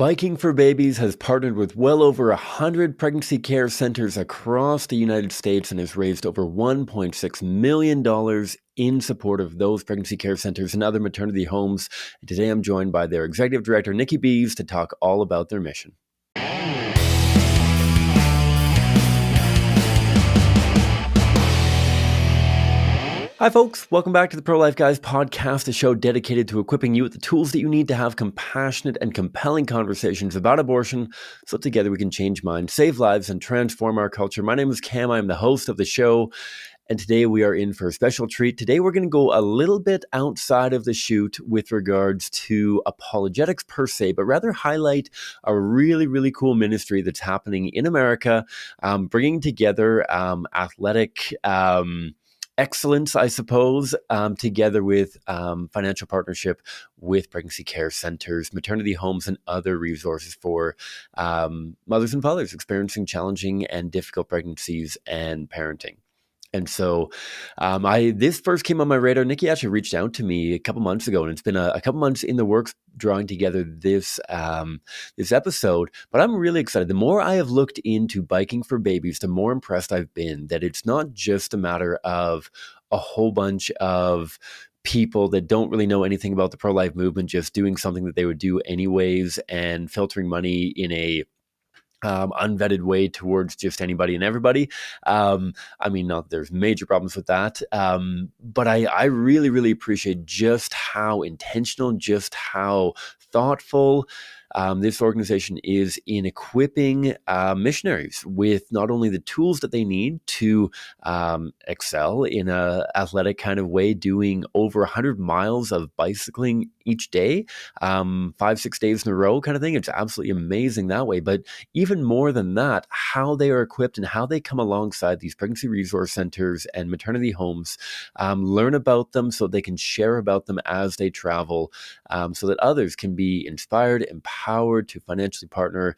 Biking for Babies has partnered with well over 100 pregnancy care centers across the United States and has raised over $1.6 million in support of those pregnancy care centers and other maternity homes. And today I'm joined by their executive director, Nikki Biese, to talk all about their mission. Hi, folks. Welcome back to the Pro-Life Guys podcast, a show dedicated to equipping you with the tools that you need to have compassionate and compelling conversations about abortion so together we can change minds, save lives, and transform our culture. My name is Cam. I'm the host of the show, and today we are in for a special treat. Today we're going to go a little bit outside of the chute with regards to apologetics per se, but rather highlight a really, really cool ministry that's happening in America, bringing together athletic excellence, I suppose, together with financial partnership with pregnancy care centers, maternity homes, and other resources for mothers and fathers experiencing challenging and difficult pregnancies and parenting. And so this first came on my radar. Nikki actually reached out to me a couple months ago, and it's been a couple months in the works drawing together this episode. But I'm really excited. The more I have looked into Biking for Babies, the more impressed I've been that it's not just a matter of a whole bunch of people that don't really know anything about the pro-life movement just doing something that they would do anyways and filtering money in a unvetted way towards just anybody and everybody. Not that there's major problems with that, but I really, really appreciate just how intentional, just how thoughtful this organization is in equipping missionaries with not only the tools that they need to excel in a athletic kind of way, doing over 100 miles of bicycling each day, 5-6 days in a row kind of thing. It's absolutely amazing that way. But even more than that, how they are equipped and how they come alongside these pregnancy resource centers and maternity homes, learn about them so they can share about them as they travel, so that others can be inspired, empowered to financially partner.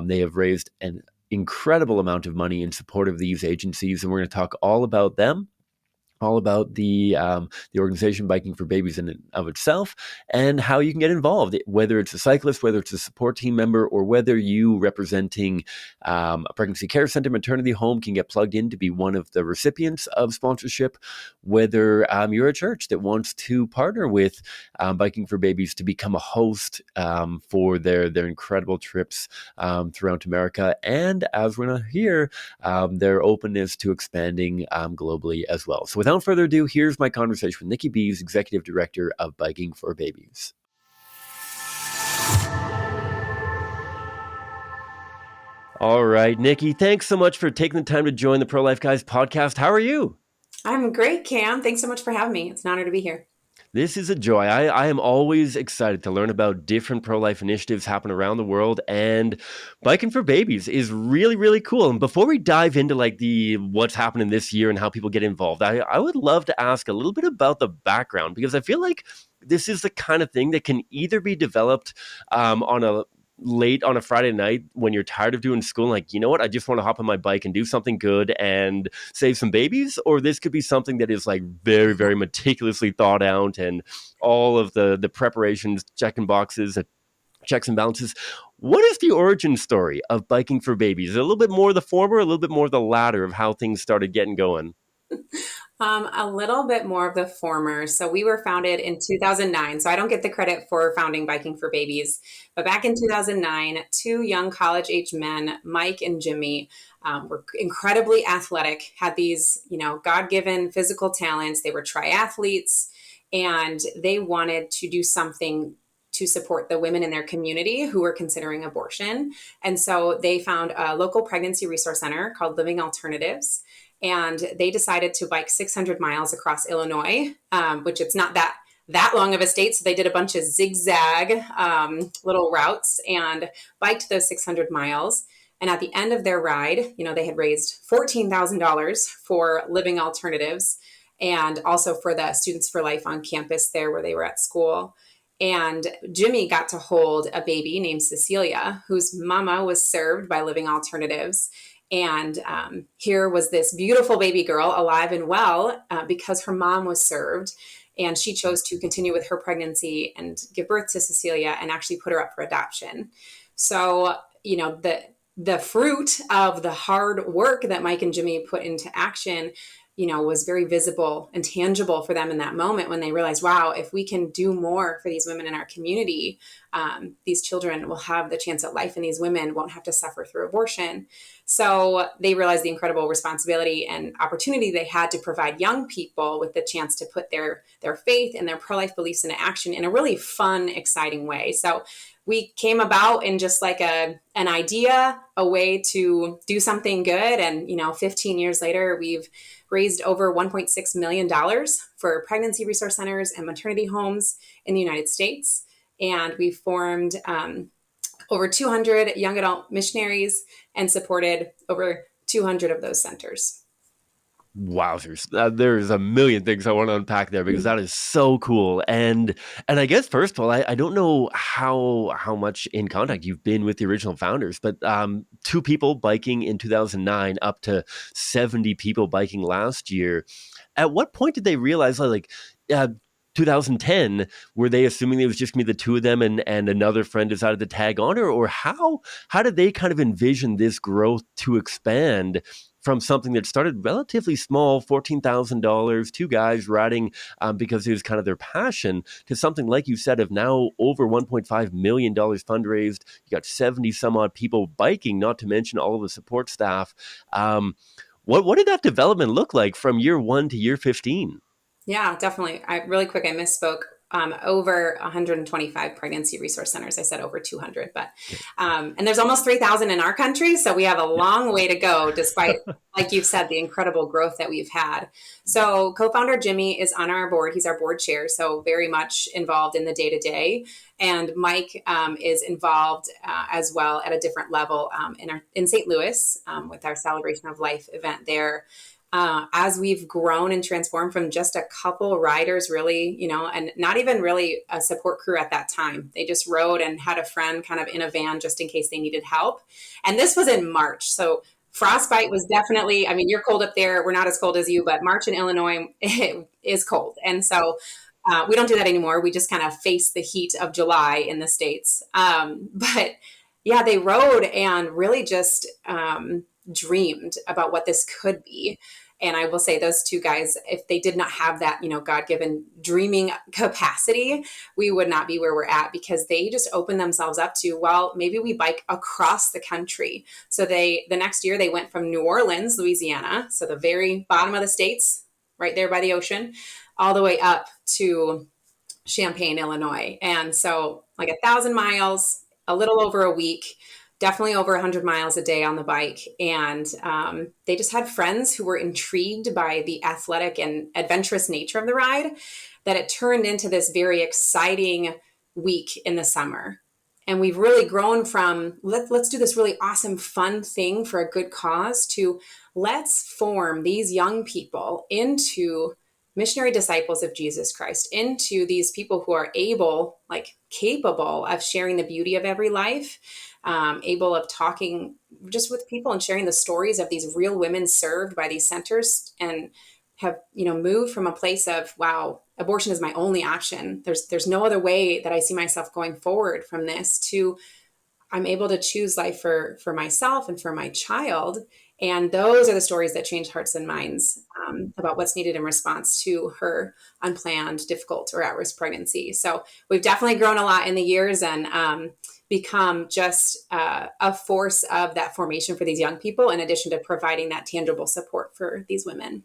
They have raised an incredible amount of money in support of these agencies, and we're going to talk all about them, all about the organization Biking for Babies in and of itself, and how you can get involved, whether it's a cyclist, whether it's a support team member, or whether you representing a pregnancy care center, maternity home can get plugged in to be one of the recipients of sponsorship, whether you're a church that wants to partner with Biking for Babies to become a host for their incredible trips throughout America, and as we're going to hear, their openness to expanding globally as well. So without further ado, here's my conversation with Nikki Biese, Executive Director of Biking for Babies. All right, Nikki, thanks so much for taking the time to join the Pro-Life Guys podcast. How are you? I'm great, Cam. Thanks so much for having me. It's an honor to be here. This is a joy. I am always excited to learn about different pro-life initiatives happening around the world, and Biking for Babies is really, really cool. And before we dive into what's happening this year and how people get involved, I would love to ask a little bit about the background, because I feel like this is the kind of thing that can either be developed late on a Friday night when you're tired of doing school, like, you know what, I just want to hop on my bike and do something good and save some babies. Or this could be something that is like very, very meticulously thought out, and all of the preparations, checking boxes, checks and balances. What is the origin story of Biking for Babies? Is it a little bit more the former, a little bit more the latter of how things started getting going? A little bit more of the former. So we were founded in 2009. So I don't get the credit for founding Biking for Babies. But back in 2009, two young college-age men, Mike and Jimmy, were incredibly athletic, had these, God-given physical talents. They were triathletes, and they wanted to do something to support the women in their community who were considering abortion. And so they found a local pregnancy resource center called Living Alternatives. And they decided to bike 600 miles across Illinois, which it's not that long of a state. So they did a bunch of zigzag little routes and biked those 600 miles. And at the end of their ride, they had raised $14,000 for Living Alternatives and also for the Students for Life on campus there where they were at school. And Jimmy got to hold a baby named Cecilia, whose mama was served by Living Alternatives. And here was this beautiful baby girl, alive and well, because her mom was served. And she chose to continue with her pregnancy and give birth to Cecilia and actually put her up for adoption. So, the fruit of the hard work that Mike and Jimmy put into action, was very visible and tangible for them in that moment when they realized, wow, if we can do more for these women in our community, these children will have the chance at life and these women won't have to suffer through abortion. So they realized the incredible responsibility and opportunity they had to provide young people with the chance to put their faith and their pro-life beliefs into action in a really fun, exciting way. So we came about in just like an idea, a way to do something good. And, 15 years later, we've raised over $1.6 million for pregnancy resource centers and maternity homes in the United States. And we formed over 200 young adult missionaries and supported over 200 of those centers. Wowzers. There's a million things I want to unpack there because that is so cool. And I guess first of all, I don't know how much in contact you've been with the original founders, but two people biking in 2009 up to 70 people biking last year. At what point did they realize like 2010, were they assuming it was just going to be the two of them and another friend decided to tag on, or how did they kind of envision this growth to expand from something that started relatively small, $14,000, two guys riding because it was kind of their passion, to something, like you said, of now over $1.5 million fundraised. You got 70 some odd people biking, not to mention all of the support staff. What did that development look like from year 1 to year 15? Yeah, definitely. Really quick, I misspoke. Over 125 pregnancy resource centers. I said over 200, but Okay. and there's almost 3,000 in our country, so we have a long way to go, despite, like you've said, the incredible growth that we've had. So, co-founder Jimmy is on our board. He's our board chair, so very much involved in the day to day. And Mike is involved as well at a different level in St. Louis with our Celebration of Life event there. As we've grown and transformed from just a couple riders, really, and not even really a support crew at that time. They just rode and had a friend kind of in a van just in case they needed help. And this was in March. So frostbite was definitely, I mean, you're cold up there. We're not as cold as you, but March in Illinois is cold. And so we don't do that anymore. We just kind of face the heat of July in the States. But yeah, they rode and really just dreamed about what this could be. And I will say those two guys, if they did not have that, God-given dreaming capacity, we would not be where we're at, because they just opened themselves up to, well, maybe we bike across the country. So the next year they went from New Orleans, Louisiana, so the very bottom of the States, right there by the ocean, all the way up to Champaign, Illinois. And so like 1,000 miles, a little over a week, definitely over 100 miles a day on the bike. And they just had friends who were intrigued by the athletic and adventurous nature of the ride, that it turned into this very exciting week in the summer. And we've really grown from let's do this really awesome, fun thing for a good cause to let's form these young people into missionary disciples of Jesus Christ, into these people who are capable of sharing the beauty of every life, able of talking just with people and sharing the stories of these real women served by these centers, and have, moved from a place of, wow, abortion is my only option. There's no other way that I see myself going forward from this, to I'm able to choose life for myself and for my child. And those are the stories that change hearts and minds about what's needed in response to her unplanned, difficult, or at-risk pregnancy. So we've definitely grown a lot in the years, and become just a force of that formation for these young people, in addition to providing that tangible support for these women.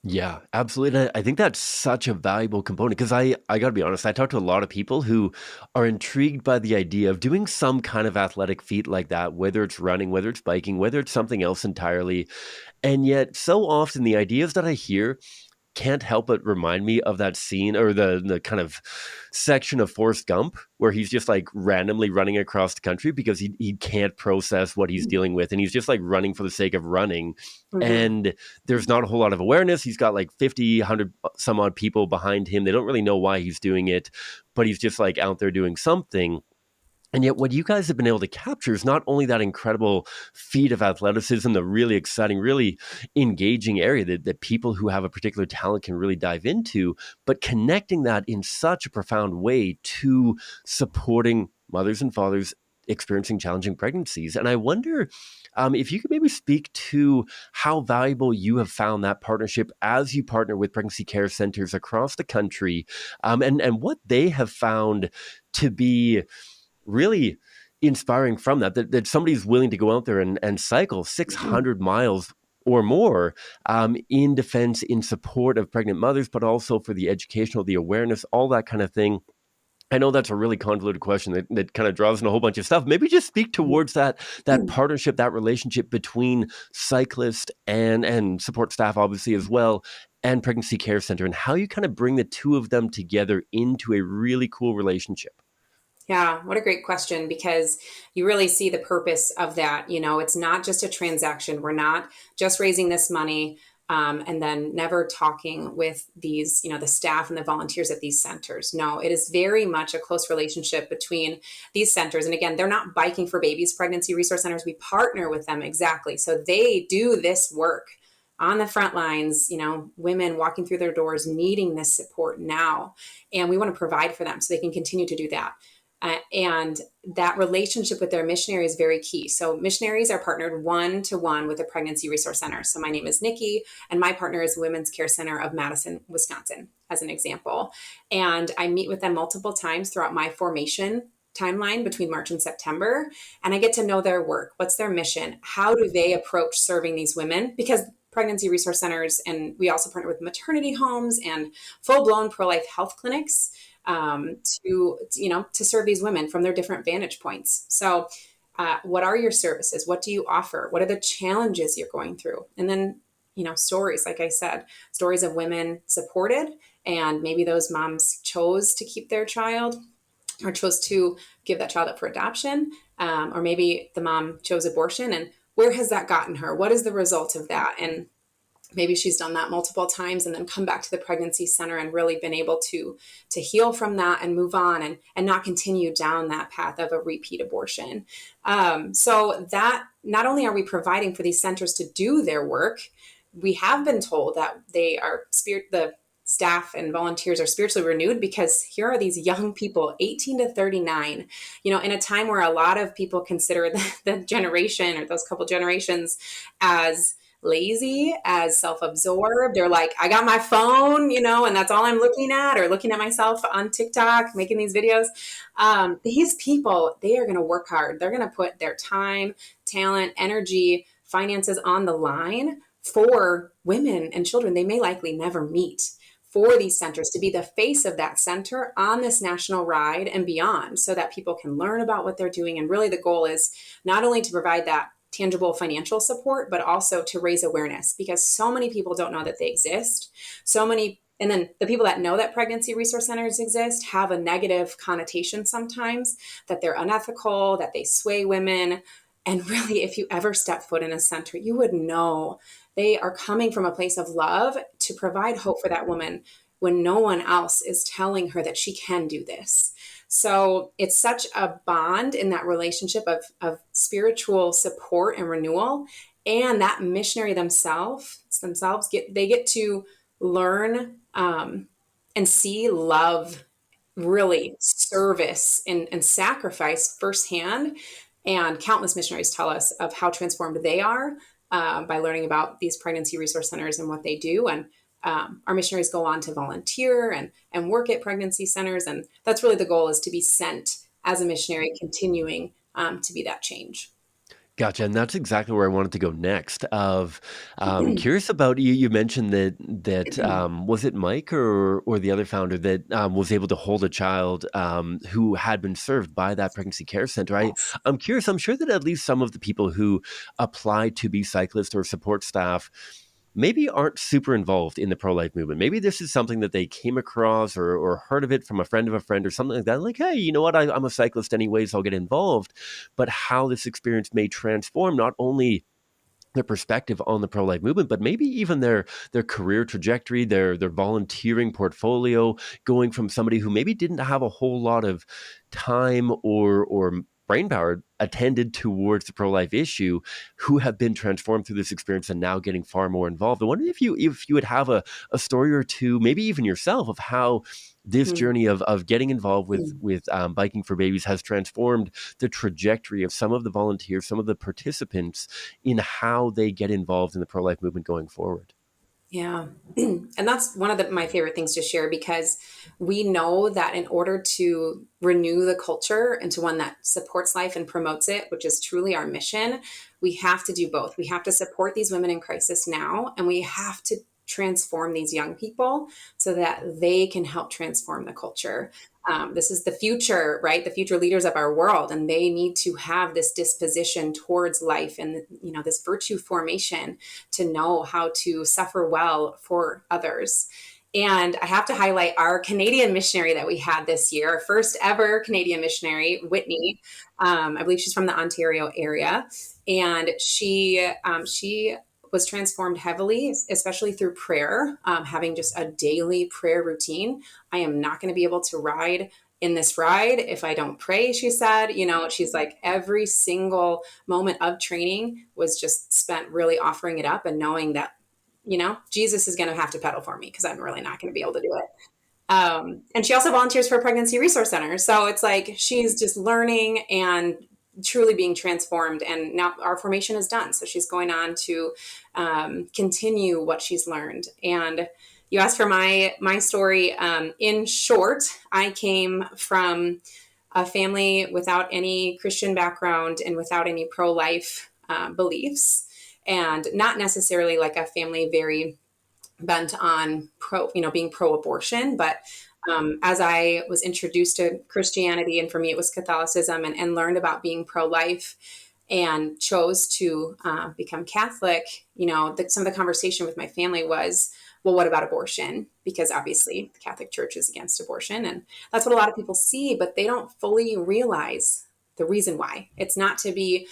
Yeah, absolutely. And I think that's such a valuable component, because I got to be honest, I talk to a lot of people who are intrigued by the idea of doing some kind of athletic feat like that, whether it's running, whether it's biking, whether it's something else entirely. And yet so often the ideas that I hear can't help but remind me of that scene, or the kind of section of Forrest Gump where he's just like randomly running across the country because he can't process what he's dealing with, and he's just like running for the sake of running. Mm-hmm. And there's not a whole lot of awareness. He's got like 50, 100 some odd people behind him. They don't really know why he's doing it, but he's just like out there doing something. And yet, what you guys have been able to capture is not only that incredible feat of athleticism, the really exciting, really engaging area that people who have a particular talent can really dive into, but connecting that in such a profound way to supporting mothers and fathers experiencing challenging pregnancies. And I wonder if you could maybe speak to how valuable you have found that partnership as you partner with pregnancy care centers across the country, and what they have found to be really inspiring from that somebody's willing to go out there and cycle 600 miles or more in defense, in support of pregnant mothers, but also for the educational, the awareness, all that kind of thing. I know that's a really convoluted question that kind of draws in a whole bunch of stuff. Maybe just speak towards that partnership, that relationship between cyclist and support staff, obviously, as well, and pregnancy care center, and how you kind of bring the two of them together into a really cool relationship. Yeah, what a great question, because you really see the purpose of that. It's not just a transaction. We're not just raising this money and then never talking with these, the staff and the volunteers at these centers. No, it is very much a close relationship between these centers. And again, they're not Biking for Babies pregnancy resource centers. We partner with them exactly. So they do this work on the front lines, women walking through their doors needing this support now. And we want to provide for them so they can continue to do that. And that relationship with their missionary is very key. So missionaries are partnered one-to-one with a pregnancy resource center. So my name is Nikki, and my partner is Women's Care Center of Madison, Wisconsin, as an example. And I meet with them multiple times throughout my formation timeline between March and September. And I get to know their work. What's their mission? How do they approach serving these women? Because pregnancy resource centers, and we also partner with maternity homes and full-blown pro-life health clinics to serve these women from their different vantage points. So what are your services? What do you offer? What are the challenges you're going through? And then, stories, like I said, stories of women supported, and maybe those moms chose to keep their child or chose to give that child up for adoption. Or maybe the mom chose abortion, and where has that gotten her? What is the result of that? And maybe she's done that multiple times and then come back to the pregnancy center and really been able to heal from that and move on and not continue down that path of a repeat abortion. So that not only are we providing for these centers to do their work, we have been told that the staff and volunteers are spiritually renewed, because here are these young people, 18 to 39, in a time where a lot of people consider the generation or those couple generations as lazy, as self-absorbed. They're like, I got my phone, and that's all I'm looking at, or looking at myself on TikTok, making these videos. These people, they are going to work hard. They're going to put their time, talent, energy, finances on the line for women and children they may likely never meet, for these centers to be the face of that center on this national ride and beyond, so that people can learn about what they're doing. And really the goal is not only to provide that tangible financial support, but also to raise awareness, because so many people don't know that they exist. And then the people that know that pregnancy resource centers exist have a negative connotation sometimes, that they're unethical, that they sway women. And really, if you ever step foot in a center, you would know they are coming from a place of love to provide hope for that woman when no one else is telling her that she can do this. So it's such a bond in that relationship of spiritual support and renewal. And that missionary themselves get to learn and see love, really service and sacrifice firsthand. And countless missionaries tell us of how transformed they are by learning about these pregnancy resource centers and what they do. And our missionaries go on to volunteer and work at pregnancy centers. And that's really the goal, is to be sent as a missionary, continuing to be that change. Gotcha, and that's exactly where I wanted to go next. Curious about you. You mentioned that was it Mike or the other founder that was able to hold a child who had been served by that pregnancy care center. Yes. I'm curious. I'm sure that at least some of the people who apply to be cyclists or support staff maybe aren't super involved in the pro-life movement. Maybe this is something that they came across or heard of it from a friend of a friend or something like that. Like, hey, you know what? I'm a cyclist anyways, I'll get involved. But how this experience may transform not only their perspective on the pro-life movement, but maybe even their career trajectory, their volunteering portfolio, going from somebody who maybe didn't have a whole lot of time or brain power attended towards the pro-life issue, who have been transformed through this experience and now getting far more involved. I wonder if you would have a story or two, maybe even yourself, of how this Mm. journey of getting involved with biking for babies has transformed the trajectory of some of the volunteers, some of the participants, in how they get involved in the pro-life movement going forward. Yeah. And that's one of my favorite things to share, because we know that in order to renew the culture into one that supports life and promotes it, which is truly our mission, we have to do both. We have to support these women in crisis now, and we have to transform these young people so that they can help transform the culture. This is the future, right? The future leaders of our world, and they need to have this disposition towards life and, this virtue formation to know how to suffer well for others. And I have to highlight our Canadian missionary that we had this year, our first ever Canadian missionary, Whitney. I believe she's from the Ontario area, and she was transformed heavily, especially through prayer, having just a daily prayer routine. I am not going to be able to ride in this ride if I don't pray, she said. She's like, every single moment of training was just spent really offering it up and knowing that, Jesus is going to have to pedal for me, because I'm really not going to be able to do it. And she also volunteers for a pregnancy resource center. So it's like she's just learning and truly being transformed. And now our formation is done. So she's going on to continue what she's learned. And you asked for my story. In short, I came from a family without any Christian background and without any pro-life beliefs, and not necessarily like a family very bent on being pro-abortion, but as I was introduced to Christianity, and for me it was Catholicism, and learned about being pro-life and chose to become Catholic, some of the conversation with my family was, well, what about abortion? Because obviously the Catholic Church is against abortion, and that's what a lot of people see, but they don't fully realize the reason why. It's not to be,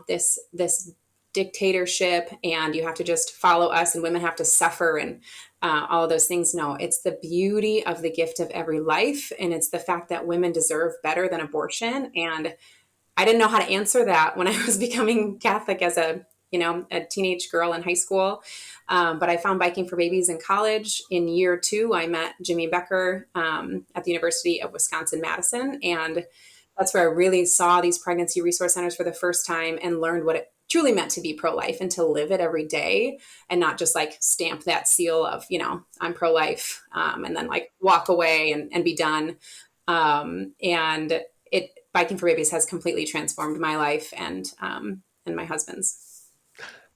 this dictatorship, and you have to just follow us, and women have to suffer, and all of those things. No, it's the beauty of the gift of every life, and it's the fact that women deserve better than abortion. And I didn't know how to answer that when I was becoming Catholic as a teenage girl in high school. But I found biking for babies in college. In year 2, I met Jimmy Becker at the University of Wisconsin-Madison. And that's where I really saw these pregnancy resource centers for the first time and learned what it truly meant to be pro-life and to live it every day, and not just like stamp that seal of, I'm pro-life, and then like walk away and be done. And biking for babies has completely transformed my life and my husband's.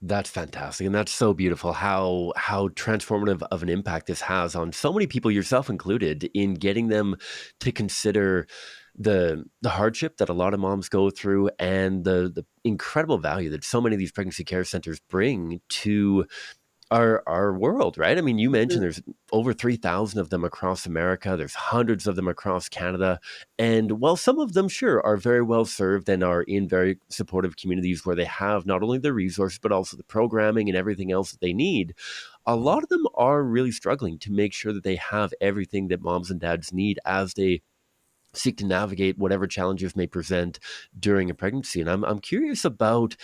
That's fantastic. And that's so beautiful how transformative of an impact this has on so many people, yourself included, in getting them to consider the hardship that a lot of moms go through, and the incredible value that so many of these pregnancy care centers bring to our world, right? I mean, you mentioned there's over 3,000 of them across America. There's hundreds of them across Canada. And while some of them, sure, are very well served and are in very supportive communities where they have not only the resources, but also the programming and everything else that they need, a lot of them are really struggling to make sure that they have everything that moms and dads need as they seek to navigate whatever challenges may present during a pregnancy. And I'm curious about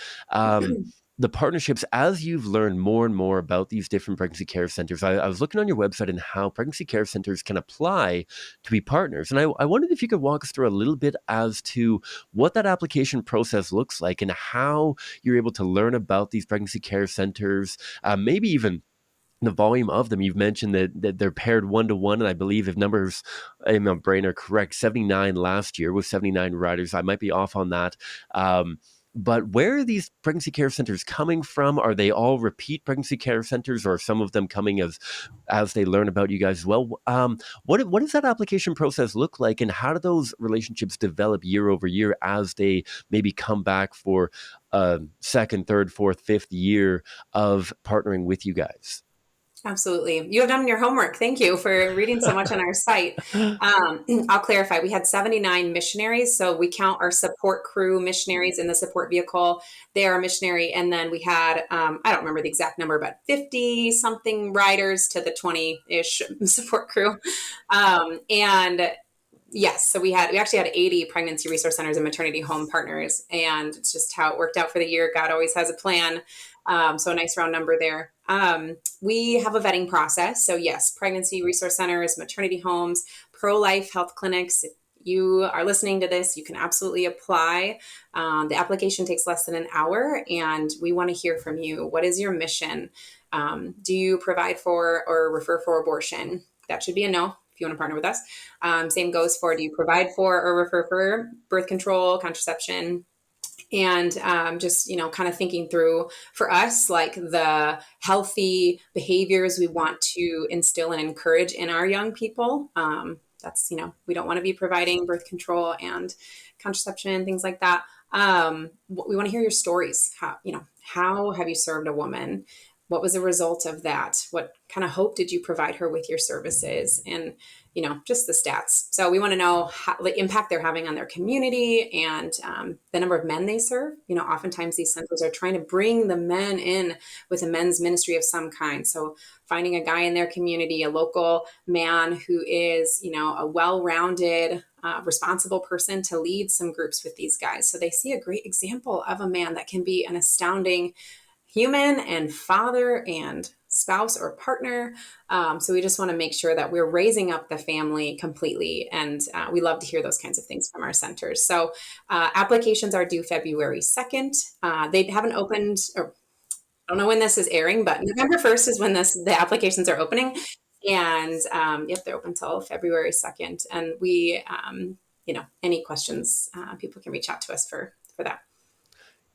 the partnerships as you've learned more and more about these different pregnancy care centers. I was looking on your website and how pregnancy care centers can apply to be partners. And I wondered if you could walk us through a little bit as to what that application process looks like and how you're able to learn about these pregnancy care centers, maybe even the volume of them. You've mentioned that they're paired 1-to-1, and I believe, if numbers in my brain are correct, 79 last year with 79 riders. I might be off on that. But where are these pregnancy care centers coming from? Are they all repeat pregnancy care centers, or are some of them coming as they learn about you guys as well? What does that application process look like, and how do those relationships develop year over year as they maybe come back for second, third, fourth, fifth year of partnering with you guys? Absolutely. You have done your homework. Thank you for reading so much on our site. I'll clarify. We had 79 missionaries. So we count our support crew missionaries in the support vehicle. They are a missionary. And then we had, I don't remember the exact number, but 50 something riders to the 20-ish support crew. And yes, so we actually had 80 pregnancy resource centers and maternity home partners, and it's just how it worked out for the year. God always has a plan. So a nice round number there. We have a vetting process. So yes, pregnancy resource centers, maternity homes, pro-life health clinics. If you are listening to this, you can absolutely apply. The application takes less than an hour, and we want to hear from you. What is your mission? Do you provide for or refer for abortion? That should be a no if you want to partner with us. Same goes for, do you provide for or refer for birth control, contraception? And just, kind of thinking through for us, like the healthy behaviors we want to instill and encourage in our young people. That's, we don't want to be providing birth control and contraception, things like that. We want to hear your stories. How have you served a woman? What was the result of that? What kind of hope did you provide her with your services? And, just the stats. So we want to know the impact they're having on their community and the number of men they serve. Oftentimes these centers are trying to bring the men in with a men's ministry of some kind. So finding a guy in their community, a local man who is, a well-rounded, responsible person to lead some groups with these guys. So they see a great example of a man that can be an astounding human and father and spouse or partner. So we just want to make sure that we're raising up the family completely. And we love to hear those kinds of things from our centers. So applications are due February 2nd. They haven't opened, or I don't know when this is airing, but November 1st is when the applications are opening. And yep, they're open until February 2nd. And we, any questions, people can reach out to us for that.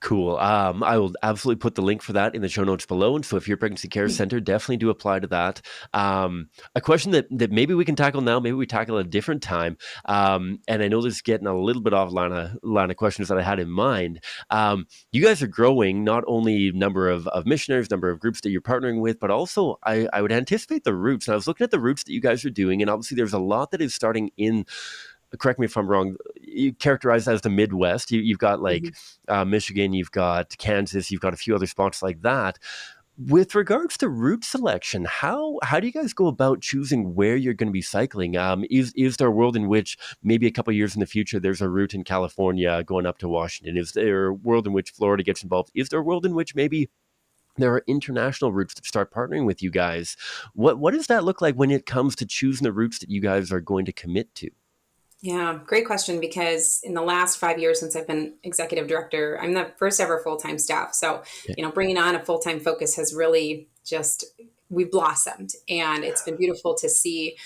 Cool. I will absolutely put the link for that in the show notes below. And so if you're a pregnancy care center, definitely do apply to that. A question that maybe we can tackle now, maybe we tackle at a different time. And I know this is getting a little bit off line of questions that I had in mind. You guys are growing, not only number of missionaries, number of groups that you're partnering with, but also I would anticipate the roots. And I was looking at the roots that you guys are doing, and obviously there's a lot that is starting in, correct me if I'm wrong, you characterize as the Midwest. You've got like Michigan, you've got Kansas, you've got a few other spots like that. With regards to route selection, how do you guys go about choosing where you're going to be cycling? Is there a world in which maybe a couple of years in the future there's a route in California going up to Washington? Is there a world in which Florida gets involved? Is there a world in which maybe there are international routes that start partnering with you guys? What does that look like when it comes to choosing the routes that you guys are going to commit to? Yeah, great question, because in the last 5 years since I've been executive director, I'm the first ever full-time staff. So, Okay. bringing on a full-time focus has really we've blossomed, and it's been beautiful to see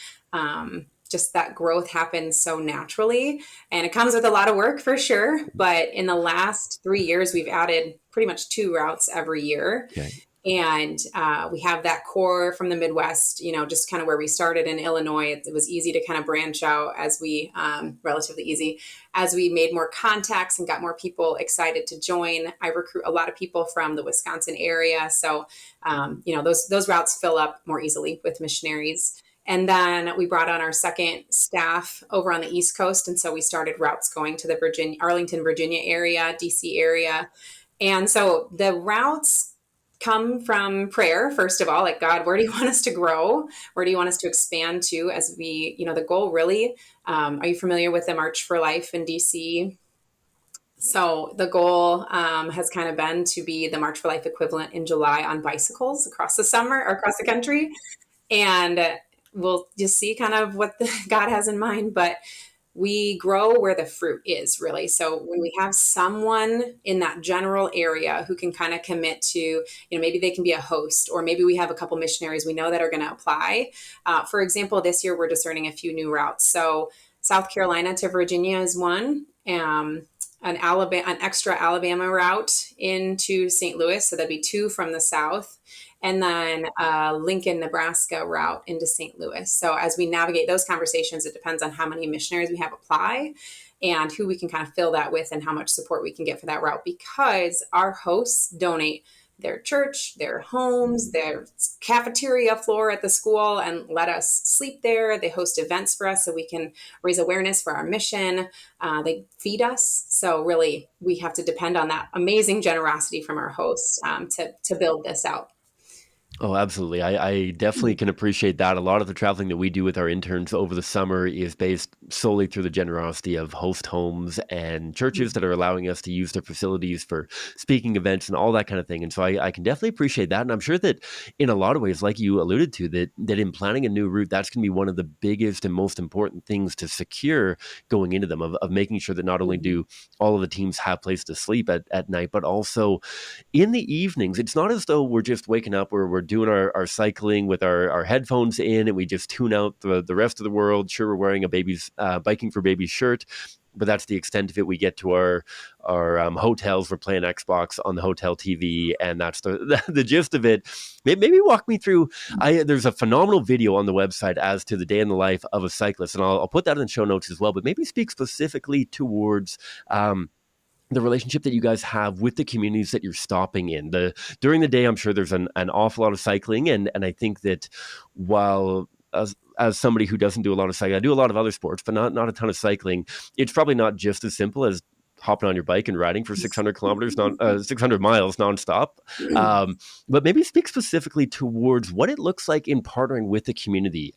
just that growth happen so naturally. And it comes with a lot of work for sure. But in the last 3 years, we've added pretty much 2 routes every year. Okay. And we have that core from the Midwest, just kind of where we started in Illinois. It was easy to kind of branch out as relatively easy, as we made more contacts and got more people excited to join. I recruit a lot of people from the Wisconsin area. So, those routes fill up more easily with missionaries. And then we brought on our second staff over on the East Coast. And so we started routes going to the Arlington, Virginia area, DC area. And so the routes come from prayer, first of all, like, God, where do you want us to grow? Where do you want us to expand to as we, the goal really, are you familiar with the March for Life in DC? So the goal has kind of been to be the March for Life equivalent in July on bicycles across the summer or across the country. And we'll just see kind of what God has in mind. But we grow where the fruit is, really. So when we have someone in that general area who can kind of commit to, maybe they can be a host, or maybe we have a couple missionaries we know that are going to apply. For example, this year we're discerning a few new routes. So South Carolina to Virginia is one. An extra Alabama route into St. Louis. So that'd be 2 from the South. And then Lincoln, Nebraska route into St. Louis. So as we navigate those conversations, it depends on how many missionaries we have apply and who we can kind of fill that with and how much support we can get for that route, because our hosts donate their church, their homes, their cafeteria floor at the school, and let us sleep there. They host events for us so we can raise awareness for our mission. They feed us. So really, we have to depend on that amazing generosity from our hosts to build this out. Oh, absolutely. I definitely can appreciate that. A lot of the traveling that we do with our interns over the summer is based solely through the generosity of host homes and churches that are allowing us to use their facilities for speaking events and all that kind of thing. And so I can definitely appreciate that. And I'm sure that in a lot of ways, like you alluded to, that in planning a new route, that's going to be one of the biggest and most important things to secure going into them, of making sure that not only Mhm. do all of the teams have place to sleep at night, but also in the evenings, it's not as though we're just waking up where we're doing our cycling with our headphones in and we just tune out the rest of the world. Sure, we're wearing a baby's biking for baby shirt, but that's the extent of it. We get to our hotels, we're playing Xbox on the hotel TV, and that's the gist of it. Maybe walk me through. There's a phenomenal video on the website as to the day in the life of a cyclist, and I'll put that in the show notes as well. But maybe speak specifically towards the relationship that you guys have with the communities that you're stopping in. During the day, I'm sure there's an awful lot of cycling, and I think that while as somebody who doesn't do a lot of cycling, I do a lot of other sports, but not a ton of cycling. It's probably not just as simple as hopping on your bike and riding for 600 kilometers, 600 miles nonstop. Um, but maybe speak specifically towards what it looks like in partnering with the community,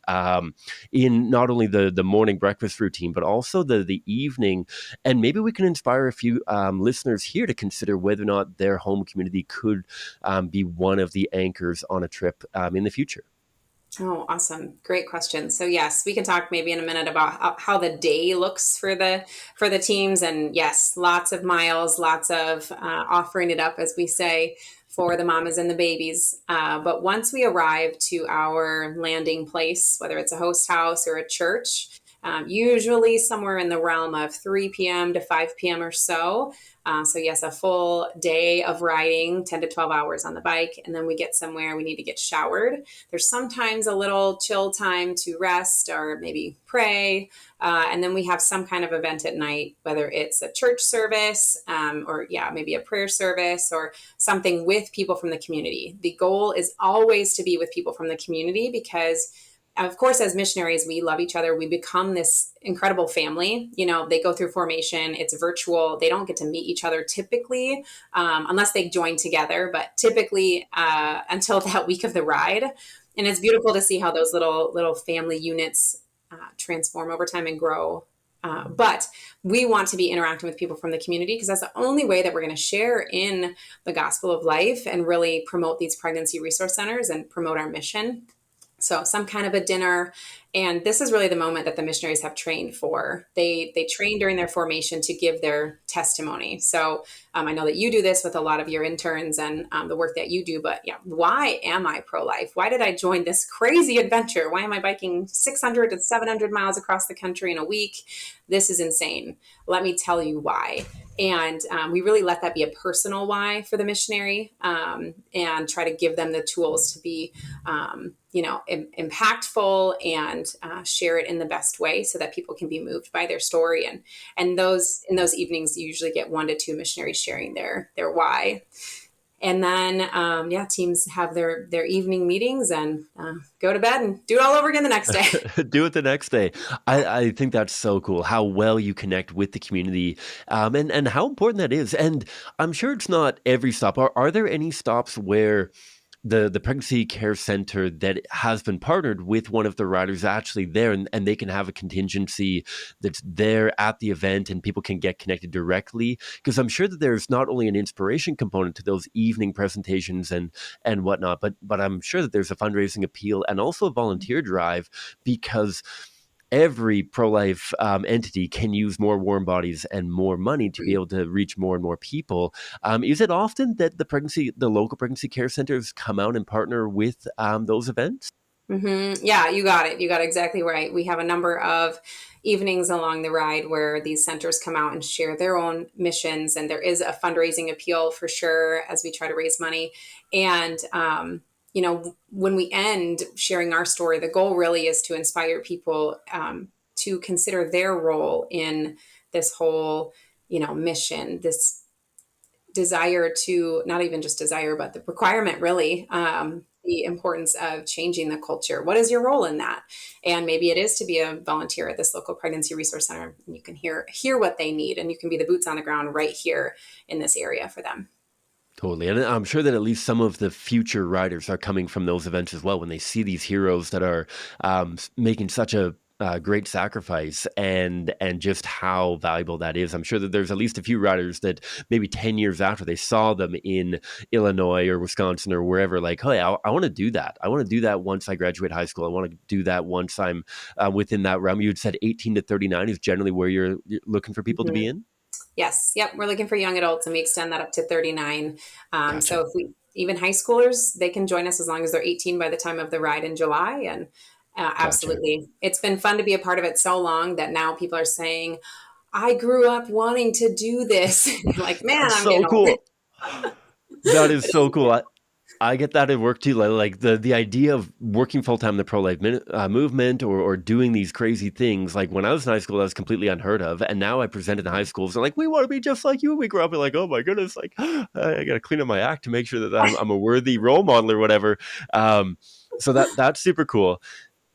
in not only the morning breakfast routine, but also the evening. And maybe we can inspire a few listeners here to consider whether or not their home community could be one of the anchors on a trip in the future. Oh, awesome. Great question. So yes, we can talk maybe in a minute about how the day looks for the teams. And yes, lots of miles, lots of offering it up, as we say, for the mamas and the babies. But once we arrive to our landing place, whether it's a host house or a church, usually somewhere in the realm of 3 p.m. to 5 p.m. or so. So yes, a full day of riding, 10 to 12 hours on the bike. And then we get somewhere, we need to get showered. There's sometimes a little chill time to rest or maybe pray. And then we have some kind of event at night, whether it's a church service or, yeah, maybe a prayer service or something with people from the community. The goal is always to be with people from the community because of course, as missionaries, we love each other. We become this incredible family. You know, they go through formation, it's virtual. They don't get to meet each other typically, unless they join together, but typically until that week of the ride. And it's beautiful to see how those little family units transform over time and grow. But we want to be interacting with people from the community because that's the only way that we're going to share in the gospel of life and really promote these pregnancy resource centers and promote our mission. So some kind of a dinner. And this is really the moment that the missionaries have trained for. They train during their formation to give their testimony. So I know that you do this with a lot of your interns and the work that you do, but yeah, why am I pro-life? Why did I join this crazy adventure? Why am I biking 600 to 700 miles across the country in a week? This is insane. Let me tell you why. And we really let that be a personal why for the missionary and try to give them the tools to be, impactful and share it in the best way so that people can be moved by their story. And those in those evenings, you usually get 1 to 2 missionaries sharing their why. And then, teams have their evening meetings and go to bed and do it all over again the next day. Do it the next day. I think that's so cool how well you connect with the community, and how important that is. And I'm sure it's not every stop. Are there any stops where the pregnancy care center that has been partnered with one of the riders actually there, and they can have a contingency that's there at the event and people can get connected directly? Because I'm sure that there's not only an inspiration component to those evening presentations and whatnot, but I'm sure that there's a fundraising appeal and also a volunteer drive, because every pro-life entity can use more warm bodies and more money to be able to reach more and more people. Is it often that the local pregnancy care centers come out and partner with those events? Yeah, you got it. You got it exactly right. We have a number of evenings along the ride where these centers come out and share their own missions, and there is a fundraising appeal for sure as we try to raise money. And when we end sharing our story, the goal really is to inspire people to consider their role in this whole, mission, this desire to not even just desire, but the requirement really, the importance of changing the culture. What is your role in that? And maybe it is to be a volunteer at this local pregnancy resource center, and you can hear what they need, and you can be the boots on the ground right here in this area for them. Totally. And I'm sure that at least some of the future riders are coming from those events as well when they see these heroes that are making such a great sacrifice and just how valuable that is. I'm sure that there's at least a few riders that maybe 10 years after they saw them in Illinois or Wisconsin or wherever, like, hey, I want to do that. I want to do that once I graduate high school. I want to do that once I'm within that realm. You had said 18 to 39 is generally where you're looking for people to be Mhm. in? Yes. Yep. We're looking for young adults, and we extend that up to 39. So Gotcha. if we, even high schoolers, they can join us as long as they're 18 by the time of the ride in July. And Gotcha. absolutely, it's been fun to be a part of it so long that now people are saying, I grew up wanting to do this. And you're like, man, That's I'm getting so old. cool. That is But it's so cool. I get that at work too. Like the idea of working full time in the pro life movement or doing these crazy things. Like when I was in high school, that was completely unheard of. And now I present in high schools. They're like, we want to be just like you. And we grow up and like, oh my goodness, like I got to clean up my act to make sure that I'm a worthy role model or whatever. Um, so that's super cool.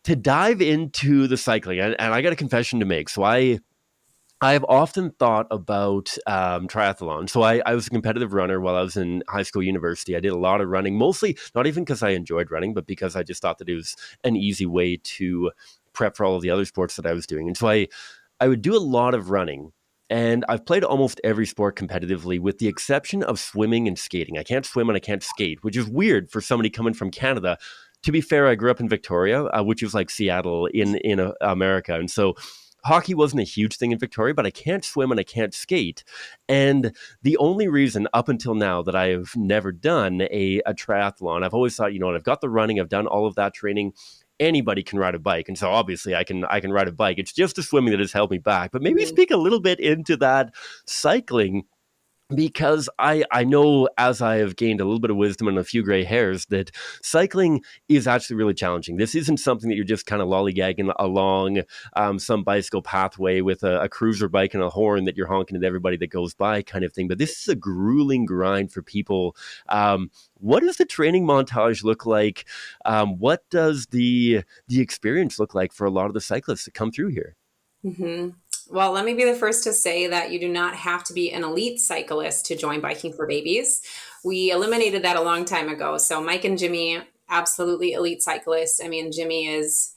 To dive into the cycling, and I got a confession to make. So I've often thought about triathlon. So I was a competitive runner while I was in high school, university. I did a lot of running, mostly not even because I enjoyed running, but because I just thought that it was an easy way to prep for all of the other sports that I was doing. And so I would do a lot of running. And I've played almost every sport competitively, with the exception of swimming and skating. I can't swim and I can't skate, which is weird for somebody coming from Canada. To be fair, I grew up in Victoria, which is like Seattle in America, and so hockey wasn't a huge thing in Victoria, but I can't swim and I can't skate. And the only reason up until now that I have never done a triathlon, I've always thought, you know what, I've got the running, I've done all of that training. Anybody can ride a bike. And so obviously I can ride a bike. It's just the swimming that has held me back. But maybe Mhm. speak a little bit into that cycling, because I know, as I have gained a little bit of wisdom and a few gray hairs, that cycling is actually really challenging. This isn't something that you're just kind of lollygagging along some bicycle pathway with a cruiser bike and a horn that you're honking at everybody that goes by, kind of thing. But this is a grueling grind for people. What does the training montage look like? What does the experience look like for a lot of the cyclists that come through here? Mhm. Well, let me be the first to say that you do not have to be an elite cyclist to join Biking for Babies. We eliminated that a long time ago. So Mike and Jimmy, absolutely elite cyclists. I mean, Jimmy is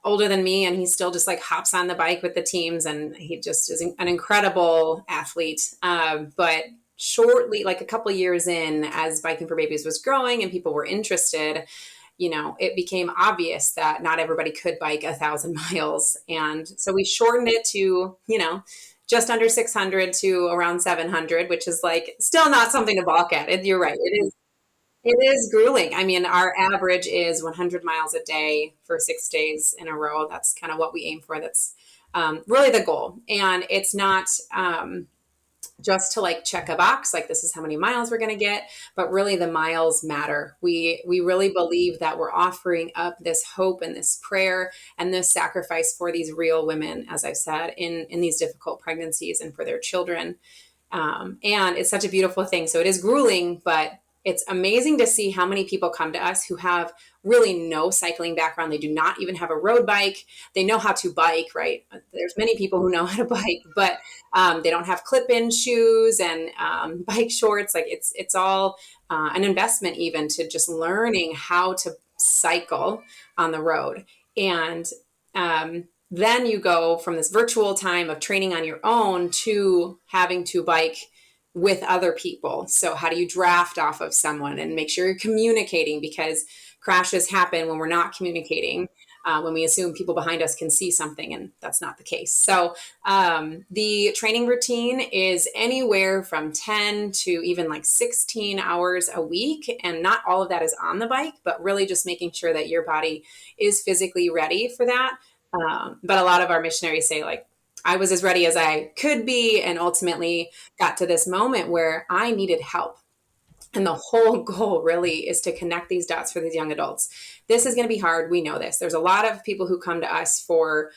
older than me, and he still just like hops on the bike with the teams, and he just is an incredible athlete. But shortly, like a couple of years in, as Biking for Babies was growing and people were interested, it became obvious that not everybody could bike 1,000 miles. And so we shortened it to, just under 600 to around 700, which is like still not something to balk at. You're right. It is grueling. I mean, our average is 100 miles a day for 6 days in a row. That's kind of what we aim for. That's really the goal. And it's not, just to like check a box, like this is how many miles we're going to get, but really the miles matter. We really believe that we're offering up this hope and this prayer and this sacrifice for these real women, as I've said, in these difficult pregnancies and for their children. And it's such a beautiful thing. So it is grueling, but it's amazing to see how many people come to us who have really no cycling background. They do not even have a road bike. They know how to bike, right? There's many people who know how to bike, but they don't have clip-in shoes and bike shorts. Like it's all an investment even to just learning how to cycle on the road. And then you go from this virtual time of training on your own to having to bike with other people. So how do you draft off of someone and make sure you're communicating, because crashes happen when we're not communicating, when we assume people behind us can see something, and that's not the case. So the training routine is anywhere from 10 to even like 16 hours a week. And not all of that is on the bike, but really just making sure that your body is physically ready for that. But a lot of our missionaries say, like, I was as ready as I could be, and ultimately got to this moment where I needed help. And the whole goal really is to connect these dots for these young adults. This is going to be hard. We know this. There's a lot of people who come to us for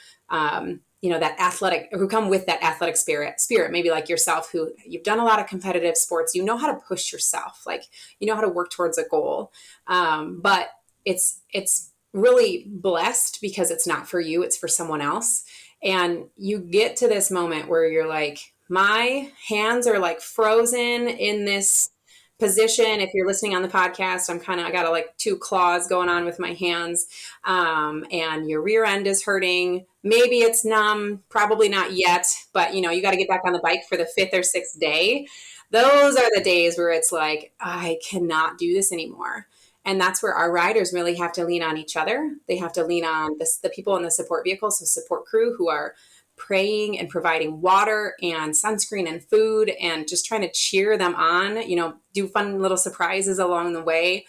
that athletic, who come with that athletic spirit, maybe like yourself, who you've done a lot of competitive sports, you know how to push yourself, like, you know how to work towards a goal. But it's really blessed because it's not for you, it's for someone else. And you get to this moment where you're like, my hands are like frozen in this position. If you're listening on the podcast, I got like two claws going on with my hands, and your rear end is hurting. Maybe it's numb, probably not yet, but you got to get back on the bike for the fifth or sixth day. Those are the days where it's like, I cannot do this anymore. And that's where our riders really have to lean on each other. They have to lean on the people in the support vehicle, so support crew who are praying and providing water and sunscreen and food and just trying to cheer them on, do fun little surprises along the way,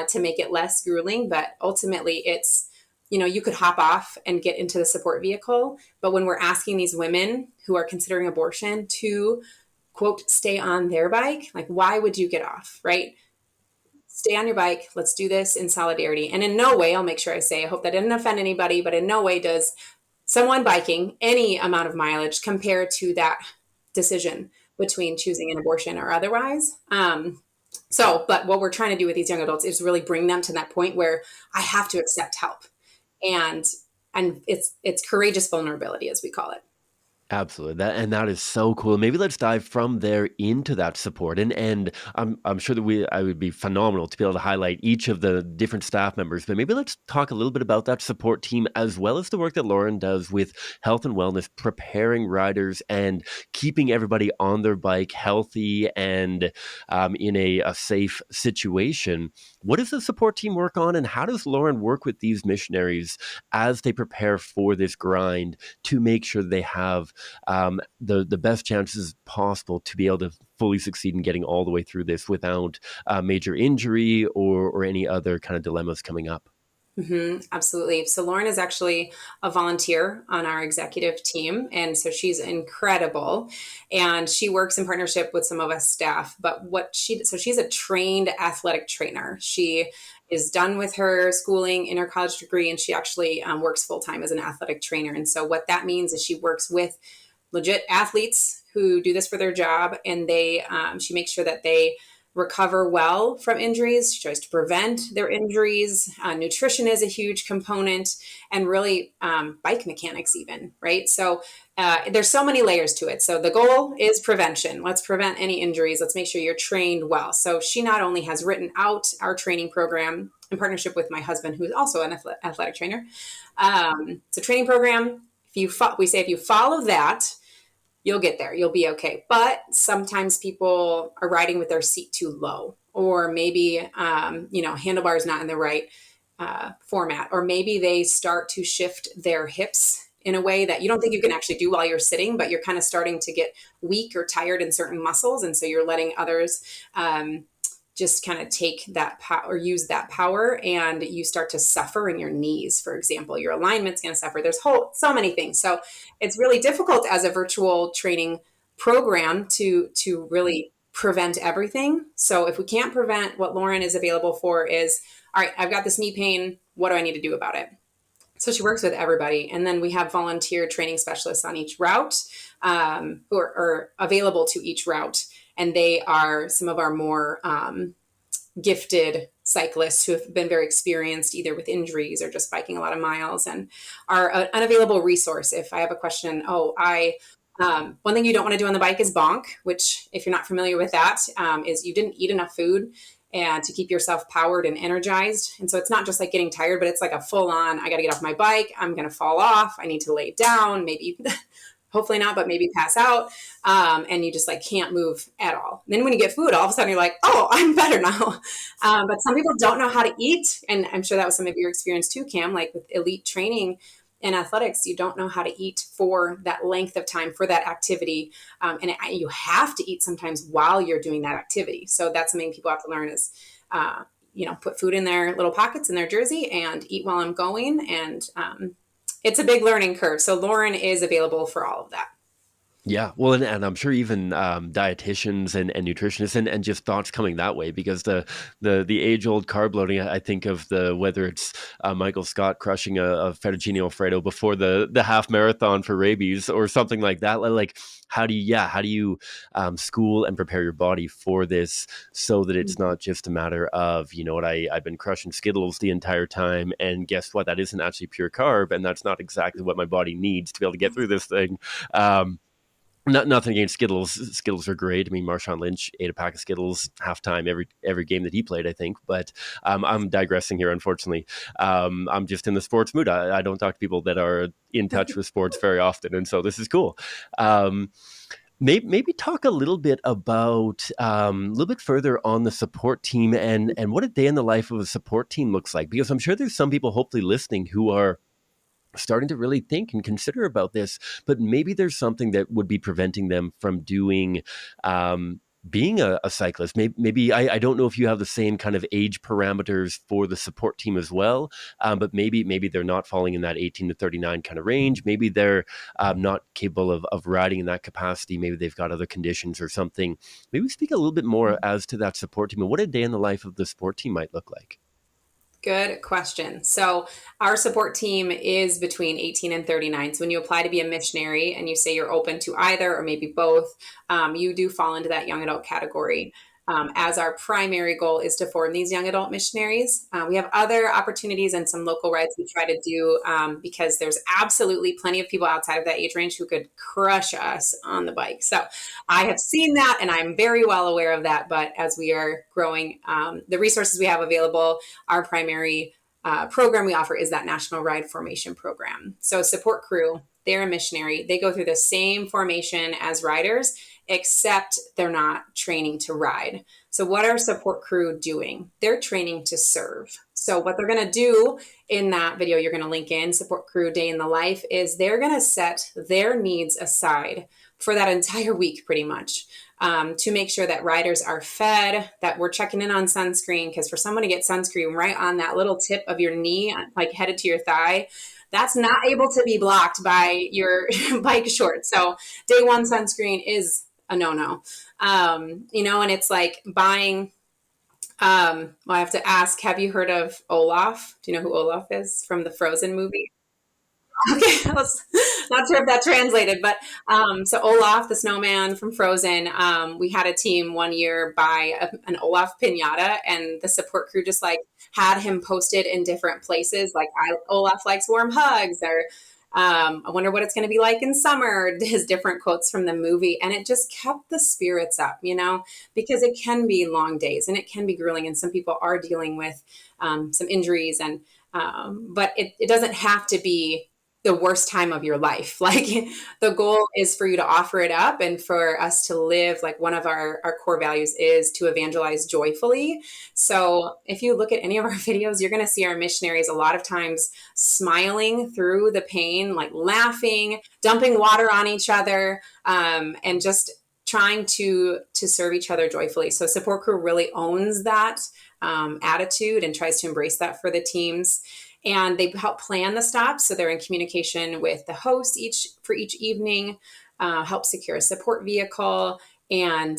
to make it less grueling. But ultimately it's, you could hop off and get into the support vehicle. But when we're asking these women who are considering abortion to, quote, stay on their bike, like, why would you get off, right? Stay on your bike. Let's do this in solidarity. And in no way, I'll make sure I say, I hope that didn't offend anybody, but in no way does someone biking any amount of mileage compare to that decision between choosing an abortion or otherwise. But what we're trying to do with these young adults is really bring them to that point where I have to accept help. And it's courageous vulnerability, as we call it. Absolutely. That is so cool. Maybe let's dive from there into that support. And I'm sure that I would be phenomenal to be able to highlight each of the different staff members, but maybe let's talk a little bit about that support team, as well as the work that Lauren does with health and wellness, preparing riders and keeping everybody on their bike healthy and in a safe situation. What does the support team work on, and how does Lauren work with these missionaries as they prepare for this grind to make sure they have the best chances possible to be able to fully succeed in getting all the way through this without major injury or any other kind of dilemmas coming up? Mm-hmm, absolutely. So Lauren is actually a volunteer on our executive team. And so she's incredible. And she works in partnership with some of us staff. But so she's a trained athletic trainer. She is done with her schooling in her college degree, and she actually works full-time as an athletic trainer. And so what that means is she works with legit athletes who do this for their job, and she makes sure that they recover well from injuries. She tries to prevent their injuries. Nutrition is a huge component, and really bike mechanics even, right? So there's so many layers to it. So the goal is prevention. Let's prevent any injuries. Let's make sure you're trained well. So she not only has written out our training program in partnership with my husband, who is also an athletic trainer. It's a training program. We say if you follow that, you'll get there. You'll be okay. But sometimes people are riding with their seat too low, or maybe, handlebars not in the right format, or maybe they start to shift their hips in a way that you don't think you can actually do while you're sitting, but you're kind of starting to get weak or tired in certain muscles. And so you're letting others just kind of take that power or use that power, and you start to suffer in your knees, for example. Your alignment's going to suffer. There's so many things. So it's really difficult as a virtual training program to really prevent everything. So if we can't prevent, what Lauren is available for is, all right, I've got this knee pain. What do I need to do about it? So she works with everybody. And then we have volunteer training specialists on each route, who are available to each route. And they are some of our more gifted cyclists who have been very experienced either with injuries or just biking a lot of miles, and are an unavailable resource. If I have a question, one thing you don't want to do on the bike is bonk, which, if you're not familiar with that, is you didn't eat enough food and to keep yourself powered and energized. And so it's not just like getting tired, but it's like a full on, I got to get off my bike. I'm going to fall off. I need to lay down, maybe hopefully not, but maybe pass out. And you just like can't move at all. And then when you get food, all of a sudden you're like, oh, I'm better now. But some people don't know how to eat. And I'm sure that was some of your experience too, Cam, like with elite training in athletics, you don't know how to eat for that length of time for that activity. And you have to eat sometimes while you're doing that activity. So that's something people have to learn is, put food in their little pockets in their jersey and eat while I'm going. And it's a big learning curve. So Lauren is available for all of that. Yeah, well, and I'm sure even dietitians and nutritionists and just thoughts coming that way because the age old carb loading. I think of the whether it's Michael Scott crushing a fettuccine alfredo before the half marathon for rabies or something like that. Like how do you school and prepare your body for this so that it's not just a matter of you know what I've been crushing Skittles the entire time and guess what, that isn't actually pure carb and that's not exactly what my body needs to be able to get through this thing. Um, Nothing against Skittles. Skittles are great. I mean, Marshawn Lynch ate a pack of Skittles halftime every game that he played, I think. But I'm digressing here, unfortunately. I'm just in the sports mood. I don't talk to people that are in touch with sports very often, and so this is cool. Um, maybe talk a little bit about a little bit further on the support team and what a day in the life of a support team looks like. Because I'm sure there's some people hopefully listening who are starting to really think and consider about this, but maybe there's something that would be preventing them from doing being a cyclist. Maybe I don't know if you have the same kind of age parameters for the support team as well, but maybe they're not falling in that 18 to 39 kind of range. Maybe they're not capable of riding in that capacity. Maybe they've got other conditions or something. Maybe speak a little bit more as to that support team and what a day in the life of the support team might look like. Good question. So, our support team is between 18 and 39. So, when you apply to be a missionary and you say you're open to either or maybe both, you do fall into that young adult category. As our primary goal is to form these young adult missionaries. We have other opportunities and some local rides we try to do because there's absolutely plenty of people outside of that age range who could crush us on the bike. So I have seen that and I'm very well aware of that. But as we are growing, the resources we have available, our primary program we offer is that National Ride Formation Program. So support crew, they're a missionary. They go through the same formation as riders, except they're not training to ride. So what are support crew doing? They're training to serve. So what they're going to do in that video you're going to link in, support crew day in the life, is they're going to set their needs aside for that entire week pretty much. To make sure that riders are fed, that we're checking in on sunscreen, because for someone to get sunscreen right on that little tip of your knee, like headed to your thigh, that's not able to be blocked by your bike shorts. So day one sunscreen is a no-no. And it's like buying, well, I have to ask, have you heard of Olaf? Do you know who Olaf is from the Frozen movie? Okay, I was not sure if that translated, but so Olaf, the snowman from Frozen, we had a team one year buy an Olaf pinata, and the support crew just like had him posted in different places, like Olaf likes warm hugs, or I wonder what it's going to be like in summer. His different quotes from the movie, and it just kept the spirits up, because it can be long days and it can be grueling, and some people are dealing with some injuries, and but it doesn't have to be the worst time of your life. Like the goal is for you to offer it up and for us to live, like one of our core values is to evangelize joyfully. So if you look at any of our videos, you're going to see our missionaries a lot of times smiling through the pain, like laughing, dumping water on each other, and just trying to serve each other joyfully. So support crew really owns that attitude and tries to embrace that for the teams. And they help plan the stops, so they're in communication with the host for each evening, help secure a support vehicle, and